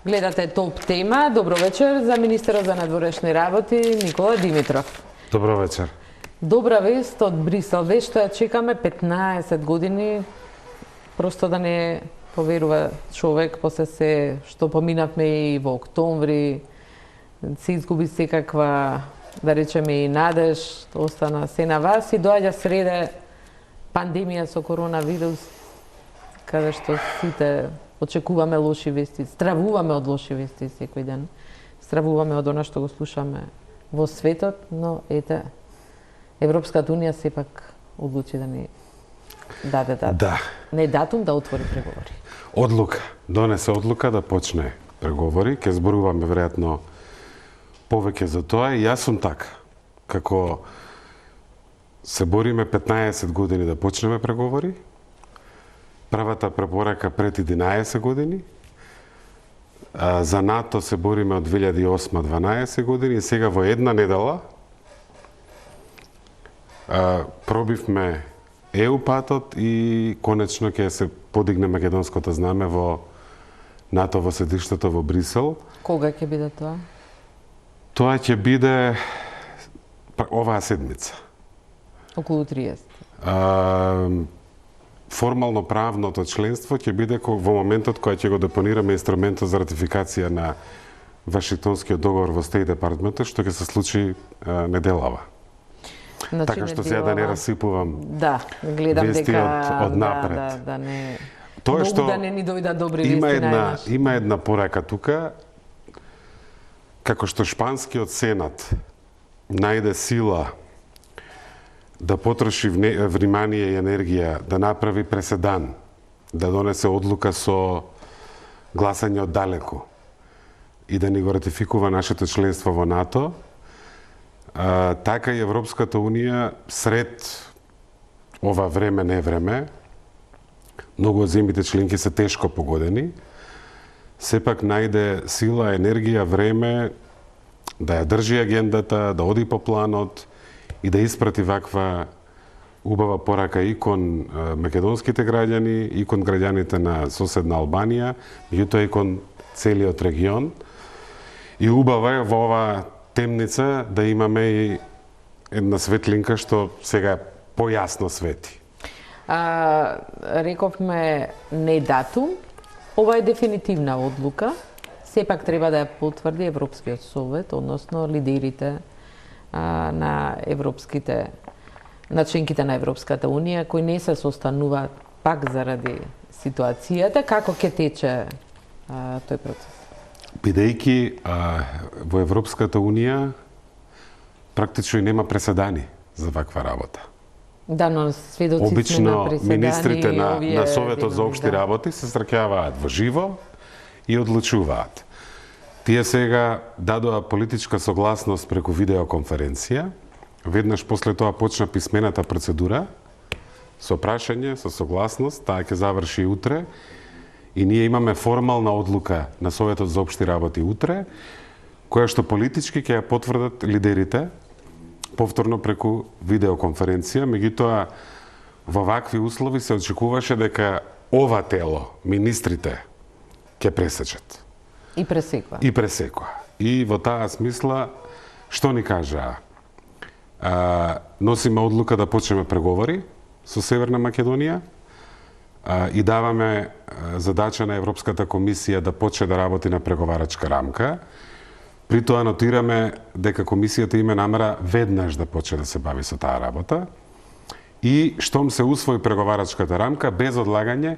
A: Гледате топ тема. Добро вечер за министерот за надворешни работи Никола Димитров.
C: Добро вечер.
A: Добра вест од Брисел. Вест што ја чекаме 15 години. Просто да не поверува човек после се што поминавме и во октомври. Се изгуби секаква, да речеме, и надеж. Остана се на вас и доаѓа среде пандемија со коронавирус, каде што сите очекуваме лоши вести, стравуваме од лоши вести секој ден. Стравуваме од она што го слушаме во светот, но ете, Европската унија сепак одлучи да ни даде датум.
C: Да.
A: Не датум, да отвори преговори.
C: Одлука. Донесе одлука да почне преговори. Ке зборуваме веројатно повеќе за тоа и јас сум така. Како се бориме 15 години да почнеме преговори, првата препорака пред 11 години. За НАТО се бориме од 2008-12 години и сега во една недела пробивме ЕУ патот и конечно ќе се подигне македонското знаме во НАТО во седиштето во Брисел.
A: Кога ќе биде тоа?
C: Тоа ќе биде оваа седмица.
A: Околу 30.
C: Формално правното членство ќе биде во моментот кога ќе го депонираме инструментот за ратификација на Вашингтонскиот договор во Стейт Департментот, што ќе се случи неделава.
A: Значи,
C: Така што сега да не расипувам
A: гледам
C: вести
A: дека
C: од напред.
A: Да не
C: Тоа што
A: да не ни дојдат добри
C: има
A: вести
C: има една порака тука, како што шпанскиот сенат најде сила да потроши внимание и енергија, да направи преседан, да донесе одлука со гласање од далеку и да ни го ратификува нашето членство во НАТО, така и Европската Унија сред ова време, не време, многу од земјите членки се тешко погодени, сепак најде сила, енергија, време да ја држи агендата, да оди по планот и да испрати ваква убава порака и кон македонските граѓани, и кон граѓаните на соседна Албанија, меѓутоа и кон целиот регион. И убава е во ова темница да имаме и една светлинка што сега појасно свети.
A: Рековме не датум, ова е дефинитивна одлука, сепак треба да ја потврди Европскиот совет, односно лидерите на европските, на членките на Европската Унија, кои не се состануваат пак заради ситуацијата, како ќе тече тој процес?
C: Бидејќи во Европската Унија практично и нема преседани за ваква работа.
A: Да, но сведоци
C: обично
A: сме на преседани.
C: Министрите на
A: овие
C: Советот за општи работи се среќаваат во живо и одлучуваат. Тие сега дадоа политичка согласност преку видеоконференција. Веднаш после тоа почна писмената процедура со прашање, со согласност, таа ќе заврши утре. И ние имаме формална одлука на Советот за општи работи утре, која што политички ќе ја потврдат лидерите повторно преку видеоконференција. Меѓутоа, во вакви услови се очекуваше дека ова тело, министрите, ќе пресечат.
A: И пресекува.
C: И пресекува. И во таа смисла, што ни кажаа? Носиме одлука да почнеме преговори со Северна Македонија, и даваме задача на Европската комисија да почне да работи на преговарачка рамка. При тоа нотираме дека комисијата има намера веднаш да почне да се бави со таа работа и штом се усвои преговарачката рамка, без одлагање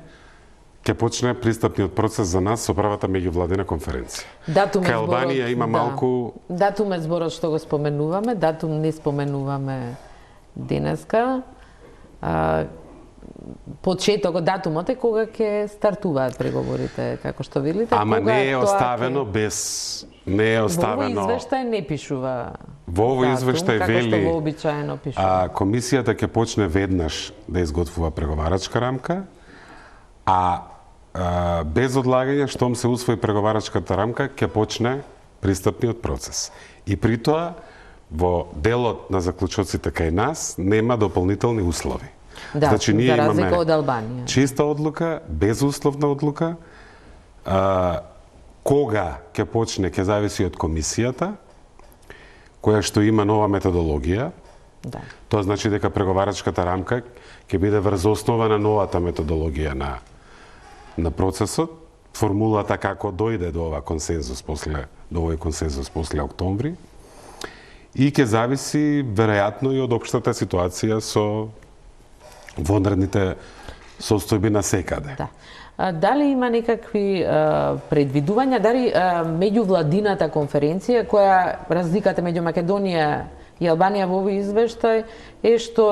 C: ќе почне пристапниот процес за нас со првата меѓувладина конференција. Кај Албанија има малку...
A: Датум е зборот што го споменуваме, датум не споменуваме денеска. Почетокот, датумот е кога ќе стартуваат преговорите, како што велите.
C: Ама не е оставено без... Не е оставено...
A: Во овој извештај не пишува
C: во овој извештај
A: датум,
C: вели...
A: како што вообичаено пишува.
C: Комисијата ќе почне веднаш да изготвува преговарачка рамка, без одлагање, штом се усвои преговарачката рамка, ќе почне пристапниот процес. И при тоа, во делот на заклучоците кај нас, нема дополнителни услови.
A: Да,
C: значи, ние
A: за разлика
C: имаме
A: од Албанија.
C: Чиста одлука, безусловна одлука. Кога ќе почне, ќе зависи од комисијата, која што има нова методологија.
A: Да.
C: Тоа значи дека преговарачката рамка ќе биде врз основа на новата методологија на процесот, формулата како дојде до овој консензус после октомври, и ќе зависи веројатно и од општата ситуација со вонредните состојби на секаде.
A: Да. Дали има некакви предвидувања, дали меѓувладината конференција, која разликата меѓу Македонија и Албанија во овој извештај е што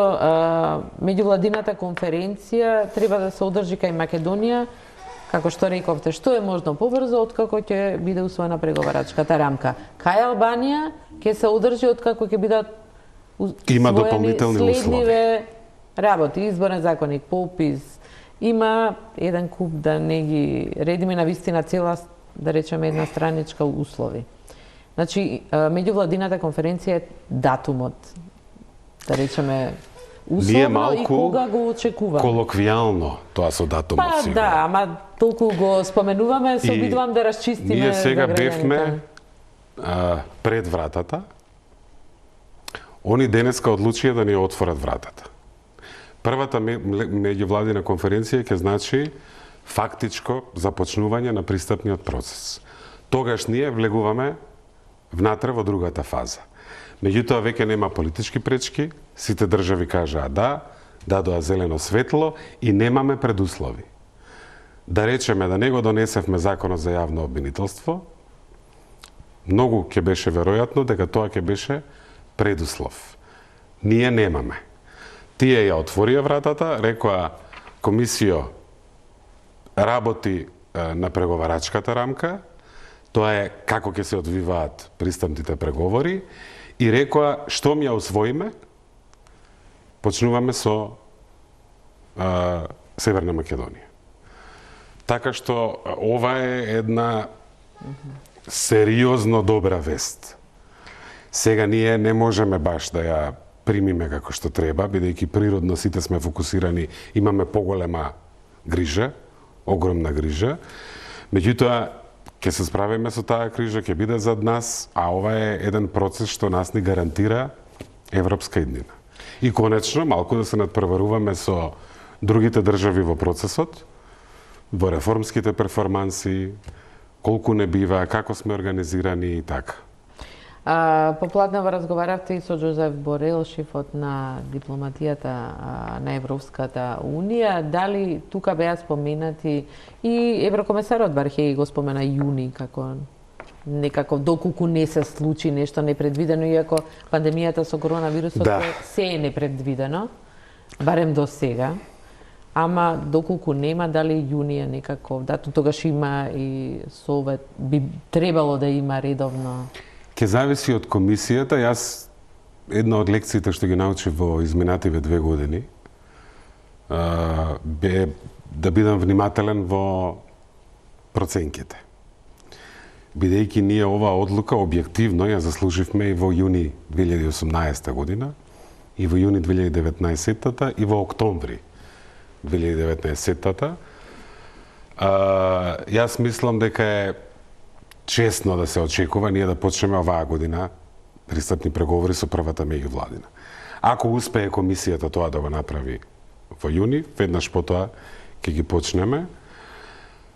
A: меѓувладината конференција треба да се одржи кај Македонија, како што рековте, што е можно побрзо откако ќе биде усвоена преговарачката рамка. Кај Албанија ќе се одржи откако ќе бидат усвоени следниве работи, изборен законник, попис. Има еден куп, да не ги редиме на вистина цела, да речеме една страничка услови. Значи, меѓувладината конференција е датумот, да речеме, условно и кога го очекуваме.
C: Колоквијално тоа со датумот сигурно.
A: Да, ама толку го споменуваме, се обидувам да расчистиме.
C: Ние сега бевме пред вратата. Они денеска одлучија да ни отворат вратата. Првата меѓувладина конференција ќе значи фактичко започнување на пристапниот процес. Тогаш ние влегуваме внатре во другата фаза. Меѓутоа веќе нема политички пречки, сите држави кажаа да, дадоа зелено светло и немаме предуслови. Да речеме да не го донесевме законот за јавно обвинителство, многу ќе беше веројатно дека тоа ќе беше предуслов. Ние немаме. Тие ја отворија вратата, рекоа комисијо работи на преговарачката рамка, тоа е како ќе се одвиваат пристапните преговори, и рекоа што ја усвоиме, почнуваме со Северна Македонија. Така што ова е една сериозно добра вест. Сега ние не можеме баш да ја примиме како што треба, бидејќи природно сите сме фокусирани, имаме поголема грижа, огромна грижа. Меѓутоа, ќе се справиме со таа грижа, ќе биде зад нас, а ова е еден процес што нас ни гарантира европска иднина. И конечно, малку да се надпреваруваме со другите држави во процесот, во реформските перформанси, колку не бива, како сме организирани и така.
A: Попладнево разговаравте и со Џозеф Борел, шефот на дипломатијата на Европската Унија. Дали тука беа споменати и еврокомесарот Вархеј го спомена јуни како некако доколку не се случи нешто непредвидено, иако пандемијата со коронавирусот се е непредвидено, барем до сега. Ама доколку нема, дали јуни е некаков датум, тогаш има и совет, би требало да има редовно.
C: Ке зависи од комисијата. Јас една од лекциите што ги научив во изминативе 2 години бе да бидам внимателен во проценките. Бидејќи ние оваа одлука објективно ја заслуживме и во јуни 2018 година, и во јуни 2019 и во октомври 2019. Јас мислам дека е честно да се очекува ние да почнеме оваа година пристапни преговори со првата меѓувладина. Ако успее комисијата тоа да го направи во јуни, веднаш потоа ќе ги почнеме.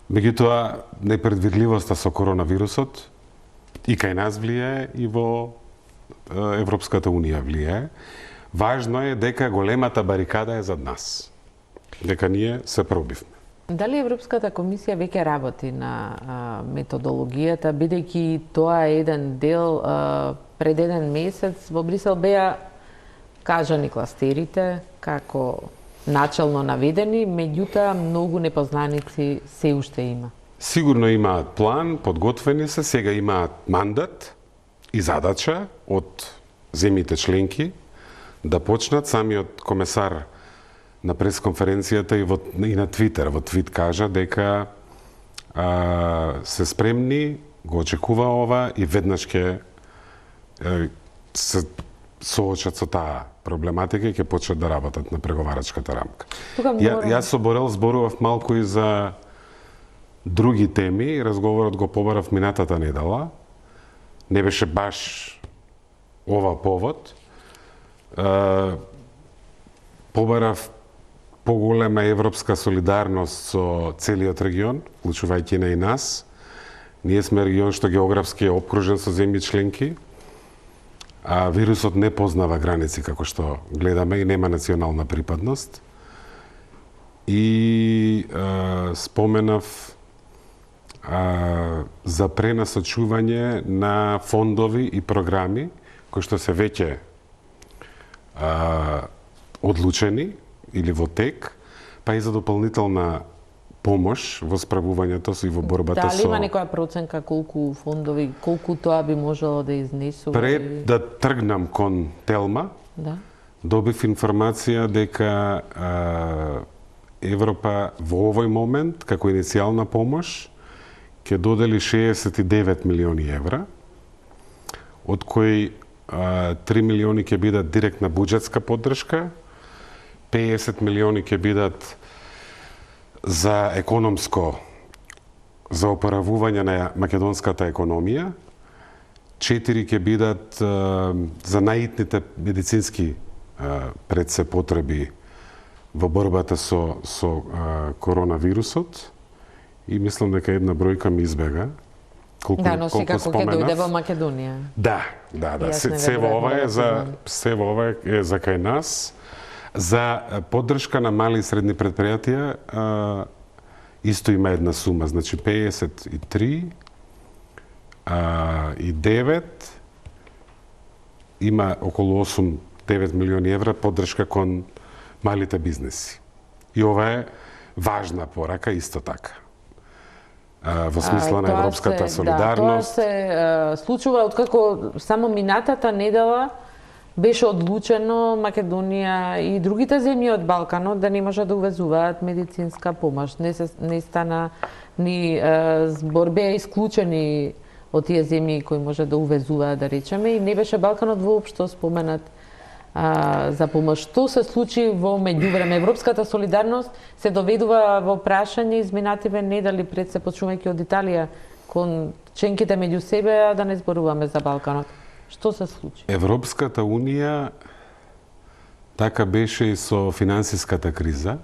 C: Меѓутоа, непредвидливоста со коронавирусот и кај нас влијае и во Европската Унија влијае. Важно е дека големата барикада е зад нас. Дека ние се пробивме.
A: Дали Европската комисија веќе работи на методологијата, бидејќи тоа е еден дел, пред еден месец во Брисел беа кажани кластерите како начално наведени, меѓутоа многу непознаници се уште има.
C: Сигурно имаат план, подготвени се, сега имаат мандат и задача од земјите членки да почнат. Самиот комесар на пресконференцијата и на Твитер, во твит кажа дека се спремни, го очекува ова и веднаш ќе се соочат со таа проблематика и ќе почнат да работат на преговарачката рамка. Јас со Борел зборував малку и за други теми, разговорот го побарав минатата недела. Не беше баш ова повод. Побарав поголема европска солидарност со целиот регион, вклучувајќи на и нас. Ние сме регион што географски е опкружен со земји членки, а вирусот не познава граници како што гледаме и нема национална припадност. И споменав за пренасочување на фондови и програми кои што се веќе одлучени или во тек, па и за дополнителна помош во справувањето и во борбата
A: Дали има некоја проценка колку фондови, колку тоа би можело да изнесува?
C: Пред да тргнам кон Телма, добив информација дека Европа во овој момент, како иницијална помош, ќе додели 69 милиони евра, од кои 3 милиони ќе бидат директна буџетска поддршка, 50 милиони ќе бидат за за опоравување на македонската економија 4 ќе бидат за најитните медицински пред се потреби во борбата со коронавирусот и мислам дека една бројка ми избега.
A: Колку секако ќе дојде во Македонија.
C: Да. Се во ова е за кај нас. За поддршка на мали и средни предпријатија исто има една сума, значи 53 и 9 има околу 8-9 милиони евра поддршка кон малите бизнеси. И ова е важна порака исто така. Во смисла на европската солидарност.
A: Тоа се случува откако само минатата недела беше одлучено Македонија и другите земји од Балканот да не може да увезуваат медицинска помош. Не стана ни збор, беа исклучени од тие земји кои може да увезуваат, да речеме, и не беше Балканот воопшто споменат за помош. Што се случи во меѓувреме? Европската солидарност се доведува во прашање изминативе недели пред се почнувајќи од Италија кон членките меѓу себе, а да не зборуваме за Балканот. Што се случи?
C: Европската унија така беше и со финансиската криза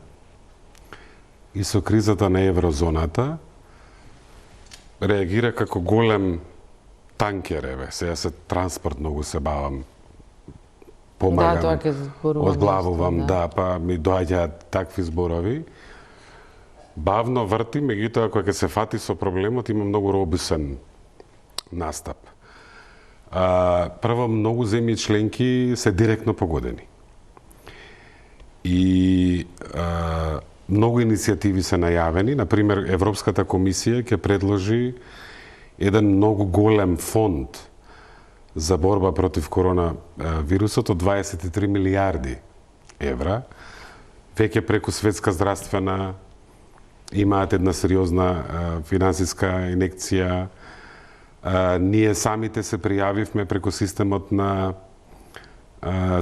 C: и со кризата на еврозоната. Реагира како голем танкер, сега се транспорт многу се бавам. Помагам, одглавувам, па ми доаѓаат такви зборови. Бавно врти, меѓутоа кога ќе се фати со проблемот има многу робусен настап. Прво, многу земји членки се директно погодени. И многу иницијативи се најавени. Например, Европската комисија ќе предложи еден многу голем фонд за борба против коронавирусот од 23 милиарди евра. Веќе преку Светска здравствена имаат една сериозна финансиска инекција. Ние самите се пријавивме преку системот на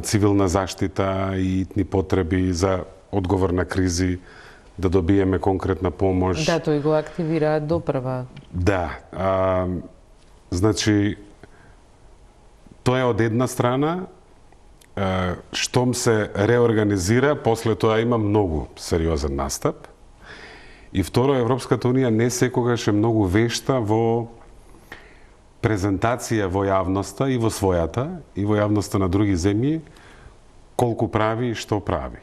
C: цивилна заштита и итни потреби за одговор на кризи да добиеме конкретна помош.
A: Да, тој го активира допрва.
C: Да. Значи, тоа е од една страна, штом се реорганизира, после тоа има многу сериозен настап. И второ, Европската унија не секогаш е многу вешта во презентација во јавноста и во својата, и во јавноста на други земји, колку прави и што прави.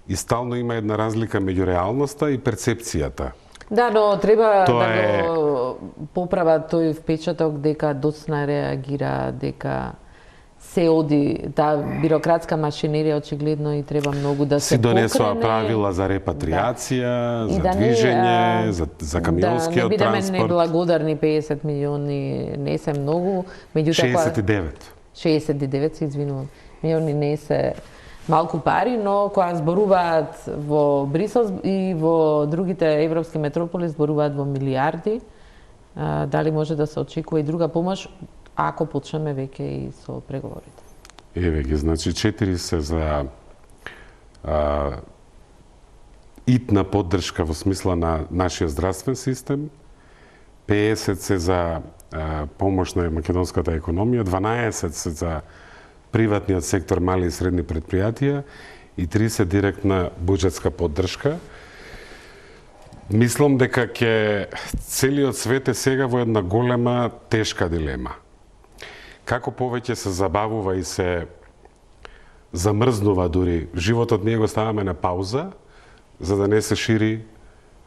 C: И стално има една разлика меѓу реалноста и перцепцијата.
A: Да, но треба го поправа тој впечаток дека доцна реагира, дека се оди, таа бирократска машинерија очигледно и треба многу да се покрене.
C: Си донесоа правила за репатриација, за движење, за камионскиот транспорт.
A: Да, не бидеме неблагодарни, 50 милиони не се многу, меѓутоа 69 се извинувам. Милиони не се малку пари, но кога зборуваат во Брисел и во другите европски метрополи зборуваат во милиарди, дали може да се очекува и друга помош ако почнеме веќе и со преговорите?
C: Еве ги, значи 4 се за итна поддршка во смисла на нашиот здравствен систем, 50 се за помош на македонската економија, 12 се за приватниот сектор, мали и средни предпријатија и 30 директна буџетска поддршка. Мислам дека целиот свет е сега во една голема, тешка дилема. Како повеќе се забавува и се замрзнува дури, животот ние го ставаме на пауза, за да не се шири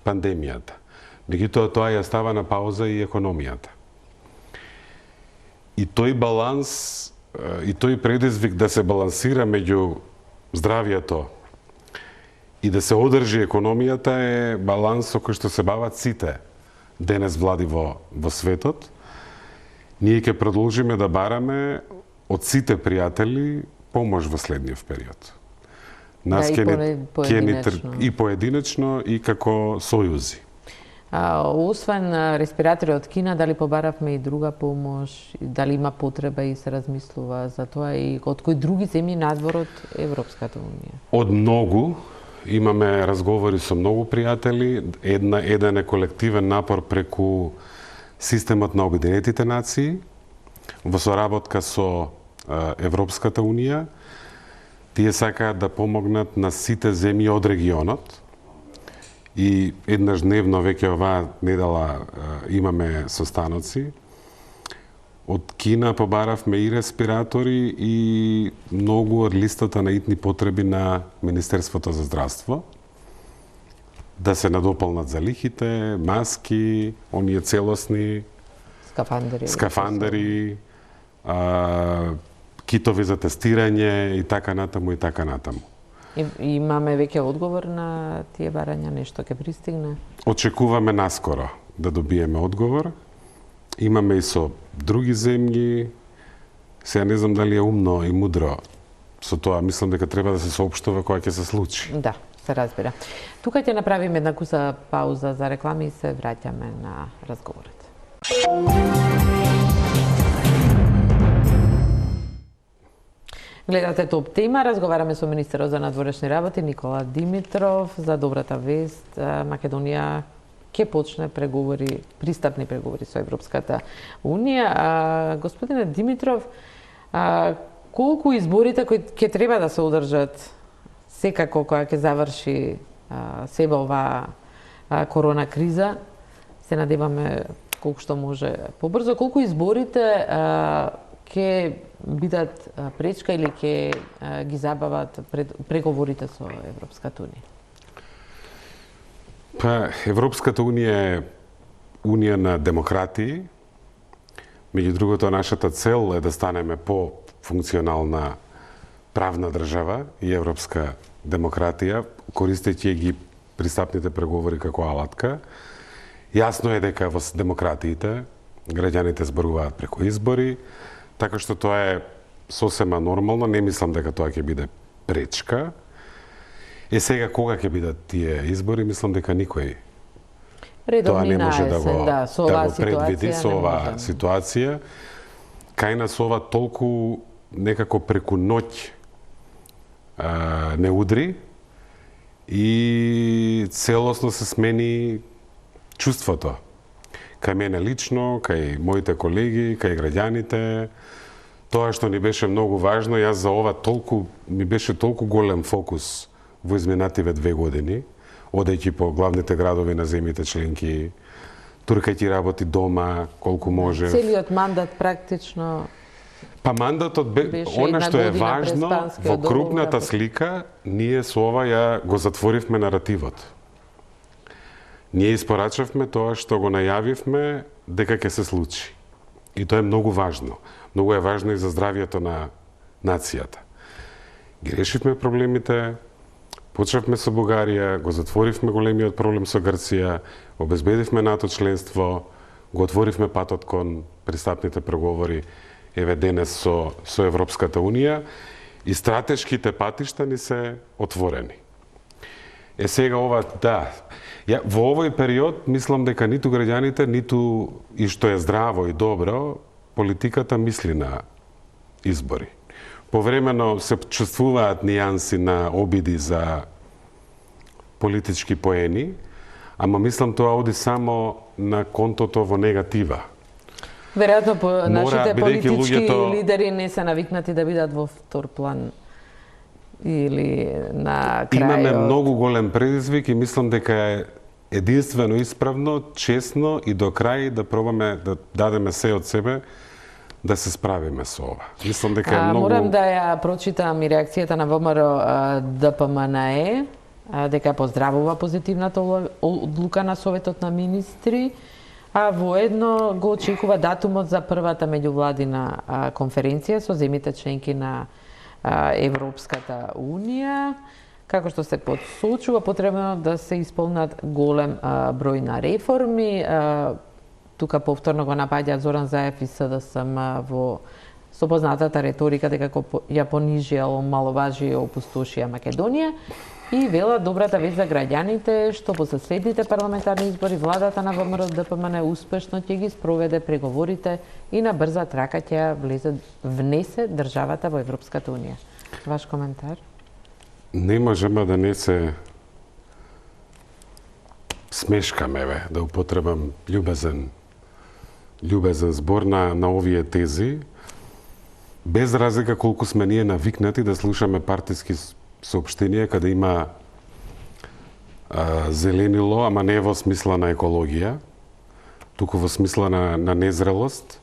C: пандемијата. Меѓутоа тоа ја става на пауза и економијата. И тој баланс и тој предизвик да се балансира меѓу здравието и да се одржи економијата е баланс со кој што се бават сите денес влади во светот. Ние ќе продолжиме да бараме од сите пријатели помош во следниот период. Нас и поединечно и како сојузи.
A: Освен респиратори од Кина, дали побаравме и друга помош, дали има потреба и се размислува за тоа и од кои други земји надвор од Европската унија?
C: Од многу. Имаме разговори со многу пријатели. Еден е колективен напор преку системот на Обединетите нации, во соработка со Европската Унија. Тие сакаат да помогнат на сите земји од регионот. И еднаш дневно веќе оваа недела имаме состаноци. Од Кина побаравме и респиратори и многу од листата на итни потреби на Министерството за здравство. Да се надополнат залихите, маски, оние целосни, скафандери, китови за тестирање и така натаму и така натаму.
A: Имаме веќе одговор на тие барања, нешто ќе пристигне?
C: Очекуваме наскоро да добиеме одговор. Имаме и со други земји. Сега не знам дали е умно и мудро со тоа. Мислам дека треба да се соопштува кога ќе се случи.
A: Да, се разбира. Тука ќе направиме една куса пауза за реклами и се враќаме на разговорот. Гледате Топ тема, разговараме со министерот за надворешни работи Никола Димитров за добрата вест. Македонија ќе почне преговори, пристапни преговори со Европската Унија. Господине Димитров, колку изборите кои ќе треба да се одржат секако кога ќе заврши себе оваа корона криза, се надеваме колку што може побрзо, колку изборите ќе бидат пречка или ќе ги забават преговорите со Европската Унија?
C: Па, Европската Унија е унија на демократии. Меѓу другото, нашата цел е да станеме по-функционална правна држава и европска демократија, користејќи ги пристапните преговори како алатка. Јасно е дека во демократиите граѓаните зборуваат преку избори, така што тоа е сосема нормално, не мислам дека тоа ќе биде пречка. Сега кога ќе бидат тие избори, мислам дека никој тоа не може да го предвиди со оваа ситуација. Кај нас ова толку некако преку ноќ не удри и целосно се смени чувството. Кај мене лично, кај моите колеги, кај граѓаните, тоа што ни беше многу важно, јас за ова ми беше толку голем фокус во изминативе 2 години, одејќи по главните градови на земјите членки, туркајќи работи дома, колку може.
A: Целиот мандат практично...
C: Па мандатот она што е важно, во крупната слика, ние со ова ја го затворивме наративот. Ние испорачавме тоа што го најавивме дека ќе се случи. И тоа е многу важно. Многу е важно и за здравието на нацијата. Ги решивме проблемите, почнавме со Бугарија, го затворивме големиот проблем со Грција, обезбедивме НАТО членство, го отворивме патот кон пристапните преговори, еве денес со Европската Унија и стратешките патишта ни се отворени. Сега ова, да, во овој период мислам дека ниту граѓаните, ниту и што е здраво и добро, политиката мисли на избори. Повремено се чувствуваат нијанси на обиди за политички поени, ама мислам тоа оди само на контото во негатива.
A: Веројатно нашите политички лидери не се навикнати да бидат во втор план или на крајот.
C: Имаме многу голем предизвик и мислам дека е единствено исправно, честно и до крај да пробаме да дадеме се од себе да се справиме со ова. Мислам дека е многу...
A: Морам да ја прочитам и реакцијата на ВМРО ДПМНЕ, дека поздравува позитивната одлука на Советот на министри, а воедно го очекува датумот за првата меѓувладина конференција со земјите членки на Европската Унија. Како што се посочува, потребно да се исполнат голем број на реформи. Тука повторно го напаѓаат Зоран Заев и СДСМ со познатата реторика дека ја понижија, омаловажија и опустошија Македонија. И вела добрата вест за граѓаните што по следните парламентарни избори владата на ВМРО ДПМН успешно ќе ги спроведе преговорите и на брза трака ќе ја внесе државата во Европската Унија. Ваш коментар?
C: Не можеме да не се смешкаме, да употребам љубезен љубезен збор на овие тези, без разлика колку сме ние навикнати да слушаме партиски соопштенија каде има зеленило, ама не во смисла на екологија, туку во смисла на незрелост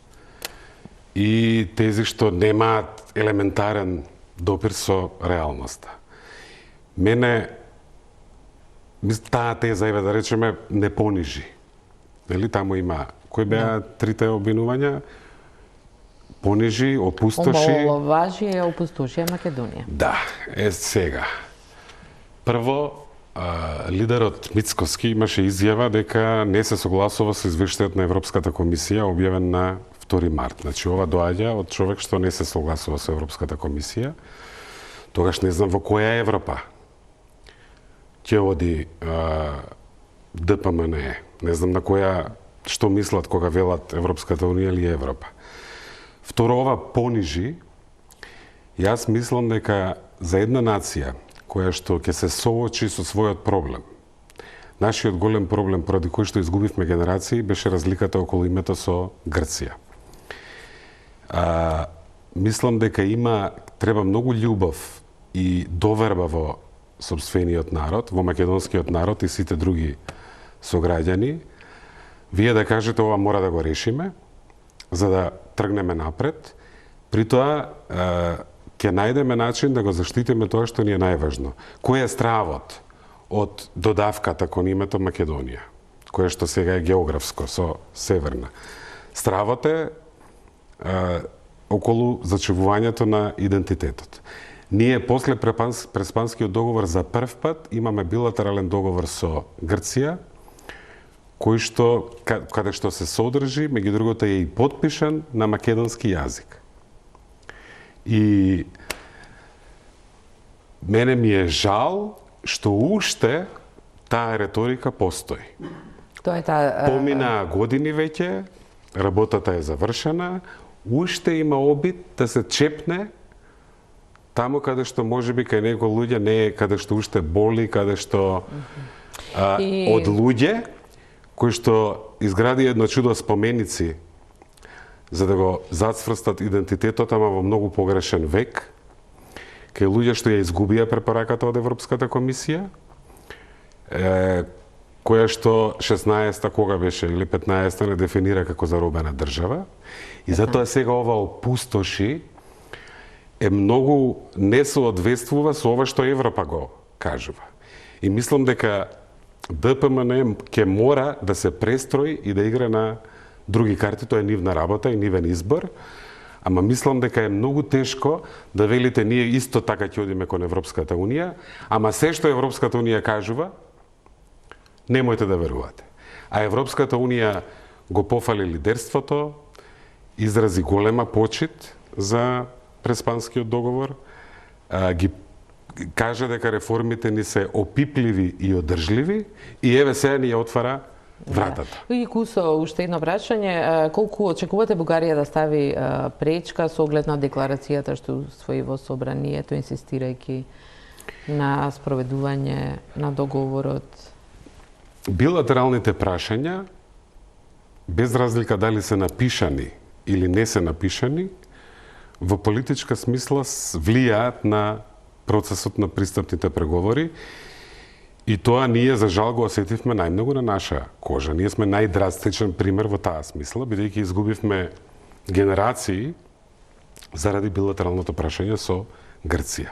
C: и тези што немаат елементарен допир со реалноста. Мене таа теза, да речеме, не понижи. Нели, таму има, кои беа трите обвинувања? Понижи, опустоши...
A: Омаловажи и опустоши Македонија.
C: Да, сега. Прво, лидерот Мицкоски имаше изјава дека не се согласува со извештајот на Европската комисија објавен на 2 март. Значи, ова доаѓа од човек што не се согласува со Европската комисија. Тогаш не знам во која Европа ќе оди ДПМН. Не знам на која, што мислат кога велат Европската унија или Европа. Второ, ова понижи. Јас мислам дека за една нација која што ќе се соочи со својот проблем, нашиот голем проблем поради кој што изгубивме генерации беше разликата околу името со Грција. Мислам дека треба многу љубов и доверба во сопствениот народ, во македонскиот народ и сите други сограѓани, вие да кажете ова мора да го решиме, за да тргнеме напред. При тоа ќе најдеме начин да го заштитиме тоа што ни е најважно. Кој е стравот од додавката кон името Македонија, кое што сега е географско со Северна? Стравот е околу зачувувањето на идентитетот. Ние после Преспанскиот договор за прв пат имаме билатерален договор со Грција, кој што, каде што се содржи, меѓу другото е и потпишан на македонски јазик. И мене ми е жал што уште таа реторика постои.
A: Тоа е таа...
C: Поминаа години веќе, работата е завршена, уште има обид да се чепне таму каде што можеби кај некои луѓе не е, каде што уште боли, каде што од луѓе кои што изгради едно чудо споменици за да го зацврстат идентитетот, ама во многу погрешен век, кај луѓе што ја изгубија препораката од Европската комисија, која што 16-та кога беше или 15-та не дефинира како заробена држава, и затоа сега ова опустоши е многу не соодветствува со ова што Европа го кажува. И мислам дека ДПМН ќе мора да се престрои и да игра на други карти, тоа е нивна работа и нивен избор, ама мислам дека е многу тешко да велите ние исто така ќе одиме кон Европската Унија, ама се што Европската Унија кажува, немојте да верувате. А Европската Унија го пофали лидерството, изрази голема почит за Преспанскиот договор, ги кажа дека реформите ни се опипливи и одржливи и еве сега ни ја отвара вратата.
A: И Кусо, уште едно прашање, колку очекувате Бугарија да стави пречка со оглед на декларацијата што усвои во собранието, инсистирајќи на спроведување на договорот?
C: Билатералните прашања, без разлика дали се напишани или не се напишани, во политичка смисла влијаат на процесот на пристапните преговори и тоа ние за жал го осетивме најмногу на наша кожа. Ние сме најдрастичен пример во таа смисла, бидејќи изгубивме генерации заради билатералното прашање со Грција.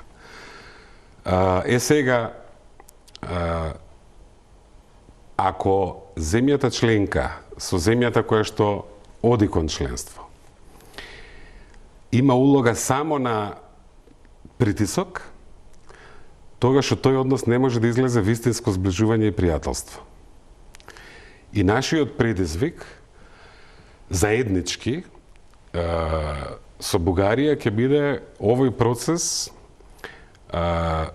C: Сега, ако земјата членка со земјата која што оди кон членство има улога само на притисок, тогаш од тој однос не може да излезе вистинско зближување и пријателство. И нашиот предизвик заеднички со Бугарија ќе биде овој процес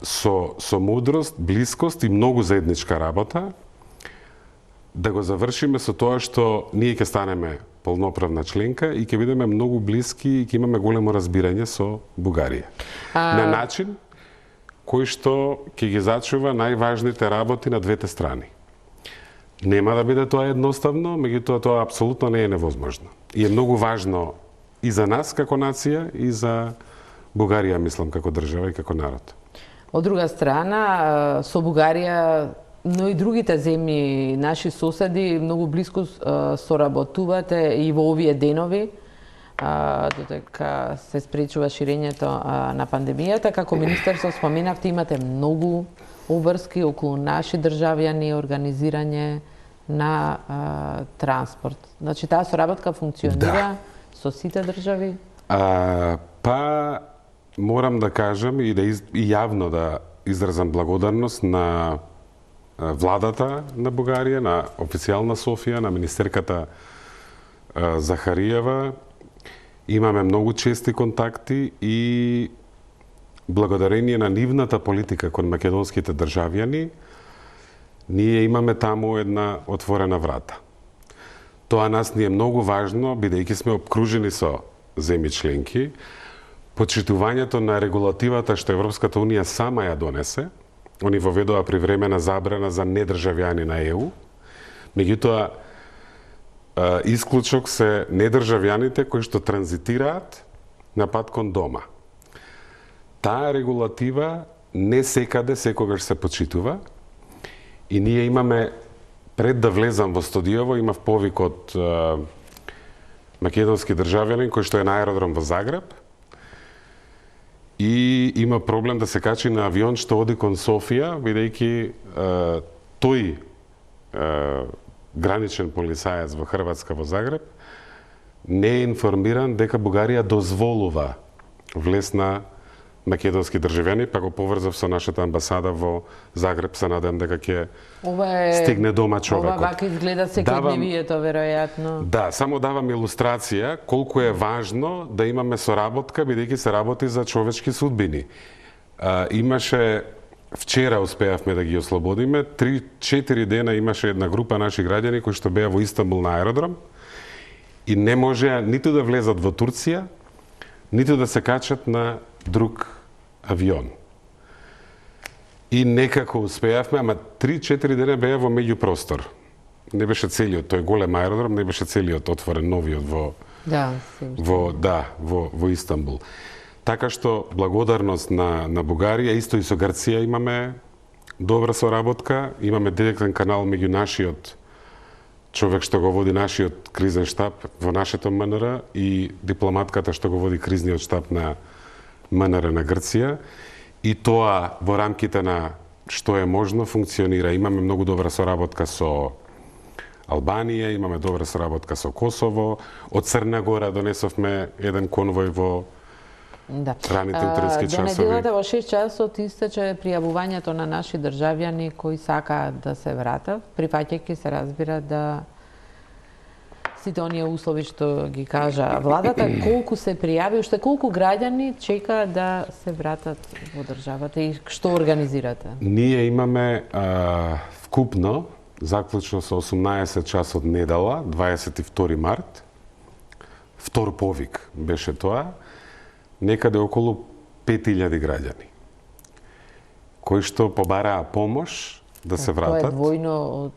C: со мудрост, блискост и многу заедничка работа да го завршиме со тоа што ние ќе станеме полноправна членка и ќе бидеме многу блиски и ќе имаме големо разбирање со Бугарија. На начин кој што ќе ги зачува најважните работи на двете страни. Нема да биде тоа едноставно, меѓутоа тоа апсолутно не е невозможно. И е многу важно и за нас како нација и за Бугарија, мислам, како држава и како народ.
A: Од друга страна, со Бугарија, но и другите земји, наши соседи, многу близко соработувате и во овие денови, додека се спречува ширењето на пандемијата. Како министерство споменавте, имате многу обврски околу наши државјани, организирање на транспорт. Значи, таа соработка функционира со сите држави?
C: Па, морам да кажам и јавно да изразам благодарност на владата на Бугарија, на официјална Софија, на министерката Захариева. Имаме многу чести контакти и благодарение на нивната политика кон македонските државјани, ние имаме таму една отворена врата. Тоа нас ни е многу важно, бидејќи сме обкружени со земји членки. Почитувањето на регулативата што Европската Унија сама ја донесе, они воведоа привремена забрана за недржавјани на ЕУ, меѓутоа исклучок се недржавјаните кои што транзитираат на пат кон дома. Таа регулатива не секаде секогаш се почитува и ние имаме, пред да влезам во студиово, имав повик од македонски државјанин кој што е на аеродром во Загреб и има проблем да се качи на авион што оди кон Софија, бидејќи тој граничен полицаец во Хрватска во Загреб не е информиран дека Бугарија дозволува влез на македонски државјани, па го поврзав со нашата амбасада во Загреб, се надам дека ќе стигне дома човекот.
A: Ова вака изгледа секојдневието, веројатно.
C: Да, само давам илустрација колку е важно да имаме соработка, бидејќи се работи за човечки судбини. Имаше вчера успеавме да ги ослободиме, 3-4 дена имаше една група наши граѓани кои што беа во Истанбул на аеродром и не можеа ниту да влезат во Турција, ниту да се качат на друг авион. И некако успеавме, ама 3-4 дена беа во меѓупростор. Не беше целиот, тој голем аеродром, не беше целиот отворен новиот во Истанбул. Така што благодарност на Бугарија, исто и со Грција имаме добра соработка, имаме директен канал меѓу нашиот човек што го води нашиот кризен штаб во нашето МНР и дипломатката што го води кризниот штаб на МНР на Грција. И тоа во рамките на што е можно функционира. Имаме многу добра соработка со Албанија, имаме добра соработка со Косово. Од Црна Гора донесовме еден конвој во раните утрински часови.
A: Денеделата во 6 часот истече пријавувањето на наши државјани кои сакаат да се вратат, прифаќајќи се разбира да сите оние услови што ги кажа владата. Колку се пријави, уште колку граѓани чекаат да се вратат во државата и што организирате?
C: Ние имаме вкупно, заклучно со 18 часот недела, 22 март, втор повик беше тоа, некаде околу 5000 граѓани кои што побараа помош да се вратат.
A: Тоа е двојно од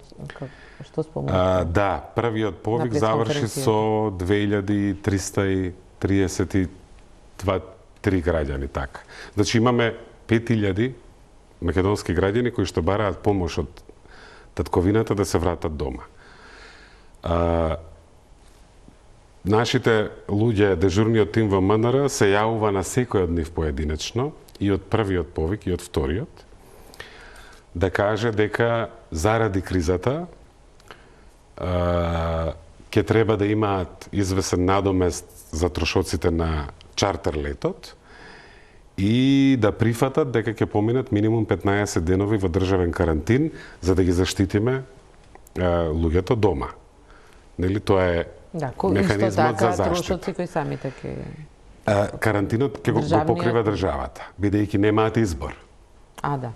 A: што спомнате?
C: Да, првиот повик заврши со 2333 граѓани, така. Значи имаме 5000 македонски граѓани кои што бараат помош од татковината да се вратат дома. Нашите луѓе, дежурниот тим во МНР, се јавува на секој од нив поединечно, и од првиот повик, и од вториот, да каже дека заради кризата ќе треба да имаат извесен надомест за трошоците на чартер летот и да прифатат дека ќе поминат минимум 15 денови во државен карантин за да ги заштитиме луѓето дома. Нели, тоа е механизмот за заштита.
A: Трошоци кои самите ќе...
C: Карантинот ќе го покрива државата, бидејќи немаат избор.
A: Да.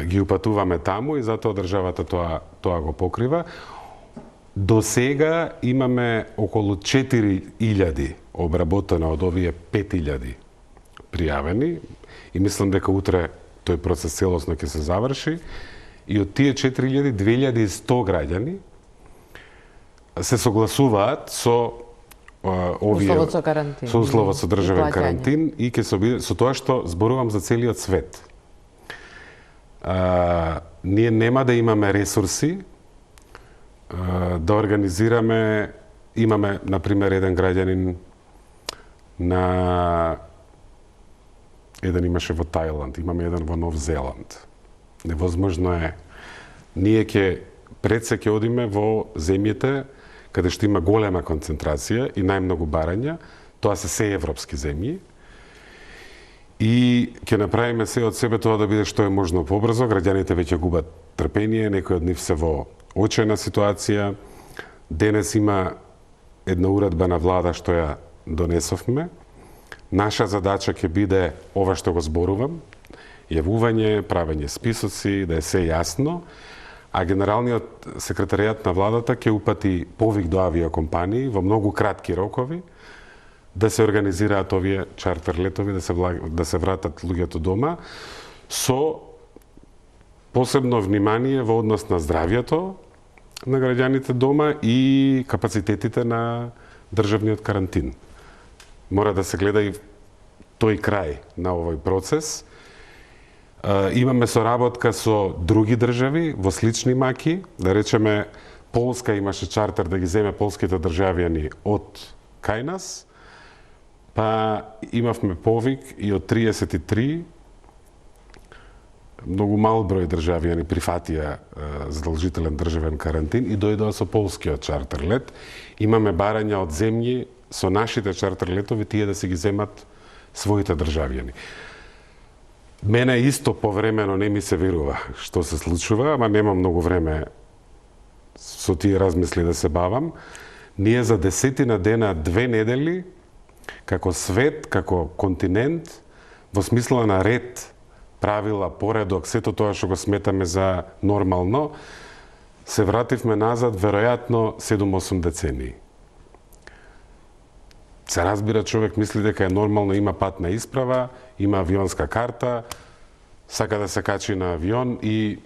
C: Ги упатуваме таму и затоа државата тоа го покрива. До сега имаме околу 4000 обработено од овие 5000 пријавени и мислам дека утре тој процес целосно ќе се заврши и од тие 4000, 2100 граѓани се согласуваат со овие
A: Условот со карантин.
C: со условот со државен
A: И плаќање.
C: карантин и ќе со тоа што зборувам за целиот свет. Ние нема да имаме ресурси да организираме, имаме, например, еден граѓанин еден имаше во Тајланд, имаме еден во Нов Зеланд. Невозможно е. Ние пред се ќе одиме во земјите каде што има голема концентрација и најмногу барања, тоа се европски земји. И ќе направиме се од себе тоа да биде што е можно побрзо, граѓаните веќе губат трпение, некои од нив се во очајна ситуација. Денес има една уредба на влада што ја донесовме. Наша задача ќе биде ова што го зборувам, јавување, правење списоци, да е се јасно, а генералниот секретаријат на владата ќе упати повик до авиокомпании во многу кратки рокови да се организираат овие чартер летови, да се вратат луѓето дома со посебно внимание во однос на здравјето на граѓаните дома и капацитетите на државниот карантин. Мора да се гледа и тој крај на овој процес. Имаме соработка со други држави во слични маки, да речеме Полска имаше чартер да ги земе полските државјани од кај нас, па имавме повик и од 33 многу мал број државјани прифатија задолжителен државен карантин и дојдоа со полскиот чартер лет. Имаме барања од земји со нашите чартер летови тие да се ги земат своите државјани. Мене исто повремено не ми се верува што се случува, ама нема многу време со тие размисли да се бавам. Ние за 10 дена, 2 недели, како свет, како континент, во смисла на ред, правила, поредок, сето тоа што го сметаме за нормално, се вративме назад веројатно 7-8 децении. Се разбира, човек мисли дека е нормално, има патна исправа, има авионска карта, сака да се качи на авион и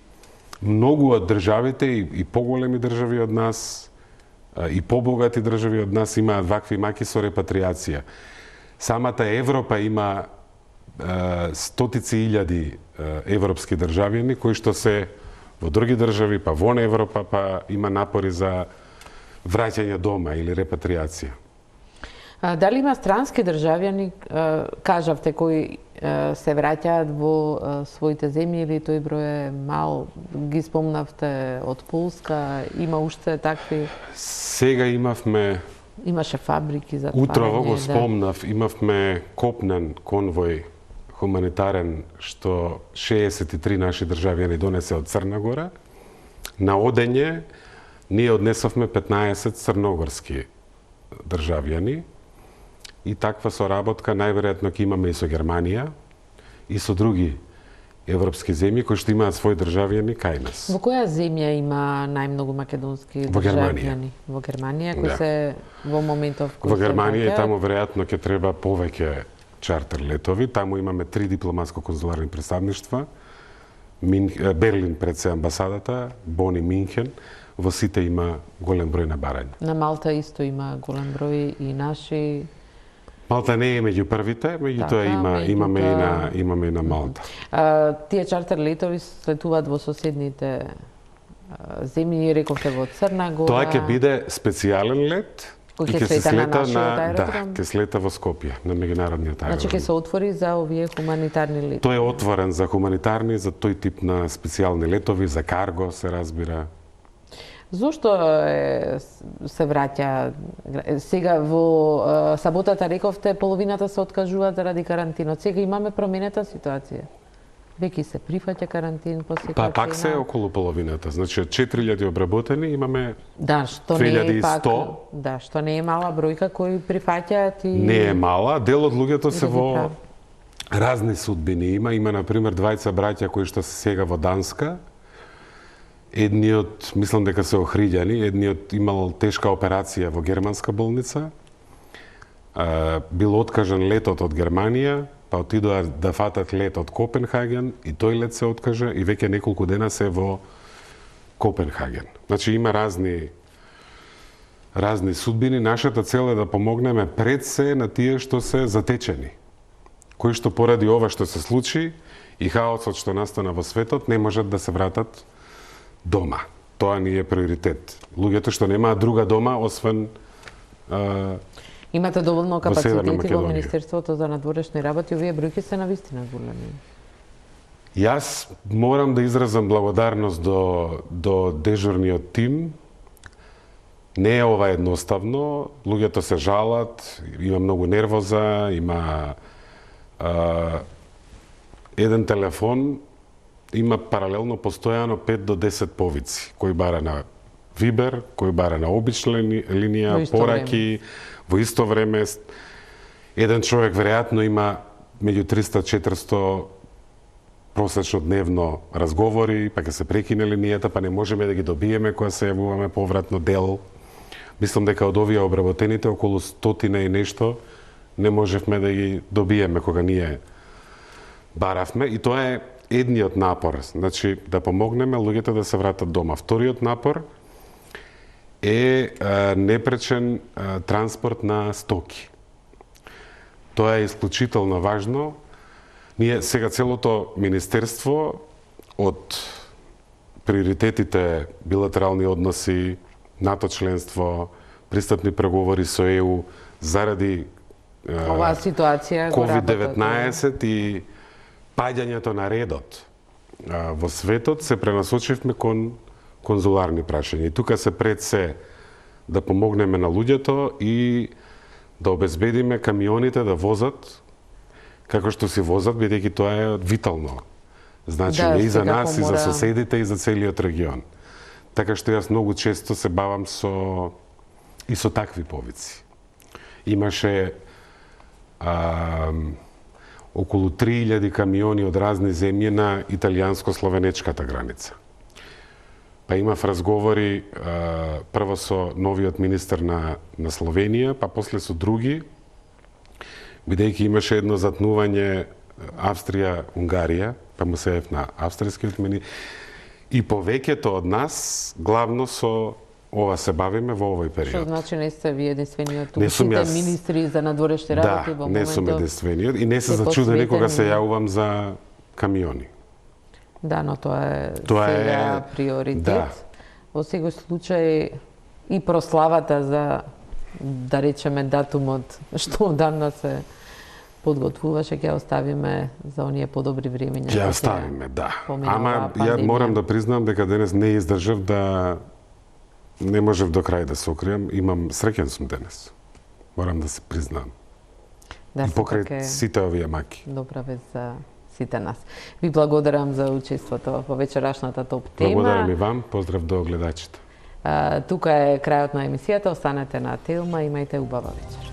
C: многу од државите и поголеми држави од нас и побогати држави од нас имаат вакви маки со репатриација. Самата Европа има стотици илјади европски државјани кои што се во други држави, па вон Европа, па има напори за враќање дома или репатриација.
A: Дали има странски државјани, кажавте, кои се враќаат во своите земји или тој број е мал? Ги спомнавте од Полска, има уште такви?
C: Сега имавме...
A: Имаше фабрики за тварење.
C: Утрово го спомнав, имавме копнен конвој хуманитарен што 63 наши државјани донесе од Црна Гора. На одење ние однесовме 15 црногорски државјани и таква соработка најверојатно ќе имаме и со Германија и со други европски земји кои што имаат своји државјани кај нас.
A: Во која земја има најмногу македонски државјани? Во Германија, кои се во моментов кој
C: Во Германија и таму веројатно ќе треба повеќе чартер летови. Таму имаме 3 дипломатско-конзуларни представништва. Берлин пред се амбасадата, Бон и Минхен. Во сите има голем број на барања.
A: На Малта исто има голем број и наши.
C: Малта не е меѓу првите, меѓутоа имаме и на Малта.
A: Тие чартер летови слетуваат во соседните земји, рековте во Црна Гора.
C: Тоа ќе биде специјален лет
A: кој ќе се слета на аеродром?
C: ќе слета во Скопје, на меѓународниот аеродром.
A: Значи ќе се отвори за овие хуманитарни летови?
C: Тој е отворен за хуманитарни, за тој тип на специјални летови, за карго се разбира.
A: Зошто се враќа? Сега во саботата рековте половината се откажуваат заради карантинот. Сега имаме променета ситуација. Веќе се прифаќа карантин после
C: Па пак се околу половината. Значи од 4000 обработени имаме
A: 2100. Да, што не е мала бројка кои прифаќаат и
C: не е мала, дел од луѓето се во разни судбини. Има на пример двајца браќа кои што се сега во Данска. Едниот, мислам дека се охриѓани, едниот имал тешка операција во германска болница. Бил откажан летот од Германија, па отидоа да фатат лет од Копенхаген и тој лет се откажа и веќе неколку дена се во Копенхаген. Значи има разни судбини. Нашата цел е да помогнеме пред се на тие што се затечени, кои што поради ова што се случи и хаосот што настана во светот не можат да се вратат дома. Тоа ни е приоритет. Луѓето што немаат друга дома освен
A: Имате доволно капацитети во
C: Македонија.
A: Министерството за надворешни работи, овие бројки се навистина големи.
C: Јас морам да изразам благодарност до дежурниот тим. Не е ова едноставно, луѓето се жалат, има многу нервоза, има еден телефон, има паралелно постојано 5 до 10 повици, кој бара на Вибер, кој бара на обична линија, пораки, во исто време. Еден човек веројатно има меѓу 300-400 просечно дневно разговори, па ќе се прекине линијата, па не можеме да ги добиеме кога се јавуваме повратно дел. Мислам дека од овие обработените околу 100 и нешто не можевме да ги добиеме кога ние баравме, и тоа е едниот напор, значи да помогнеме луѓето да се вратат дома. Вториот напор е непречен транспорт на стоки. Тоа е исклучително важно. Ние сега целото министерство од приоритетите билатерални односи, НАТО членство, пристапни преговори со ЕУ заради
A: оваа ситуација
C: COVID-19 и паѓањето на редот во светот, се пренасочивме кон конзуларни прашања. И тука се пред се да помогнеме на луѓето и да обезбедиме камионите да возат како што се возат, бидејќи тоа е витално. Значи, и за нас, и за соседите, и за целиот регион. Така што јас многу често се бавам со такви повици. Имаше околу 3000 камиони од разни земји на италијанско-словенечката граница. Па имав разговори прво со новиот министер на Словенија, па после со други, бидејќи имаше едно затнување Австрија-Унгарија, па му се на австријскиот министер. И повеќето од нас главно со ова се бавиме во овој период.
A: Што значи не сте вие единствениот, сите министри за надворешни работи во моментот?
C: Да, не сум единствениот и не се зачудени кога се јавувам за камиони.
A: Да, но тоа е сега приоритет.
C: Да.
A: Во секој случај и прославата за, да речеме, датумот што одамна се подготвуваше, ќе оставиме за оние подобри времиња.
C: Ќе оставиме, да. Ама ја морам да признам дека денес не издржав да не можев до крај да се окријам. Среќен сум денес. Морам да се признам.
A: Да,
C: и покрај сите овие маки.
A: Добра вест за сите нас. Ви благодарам за учеството во вечерашната топ тема.
C: Благодарам и вам. Поздрав до гледачите.
A: Тука е крајот на емисијата. Останете на Телма. Имајте убава вечер.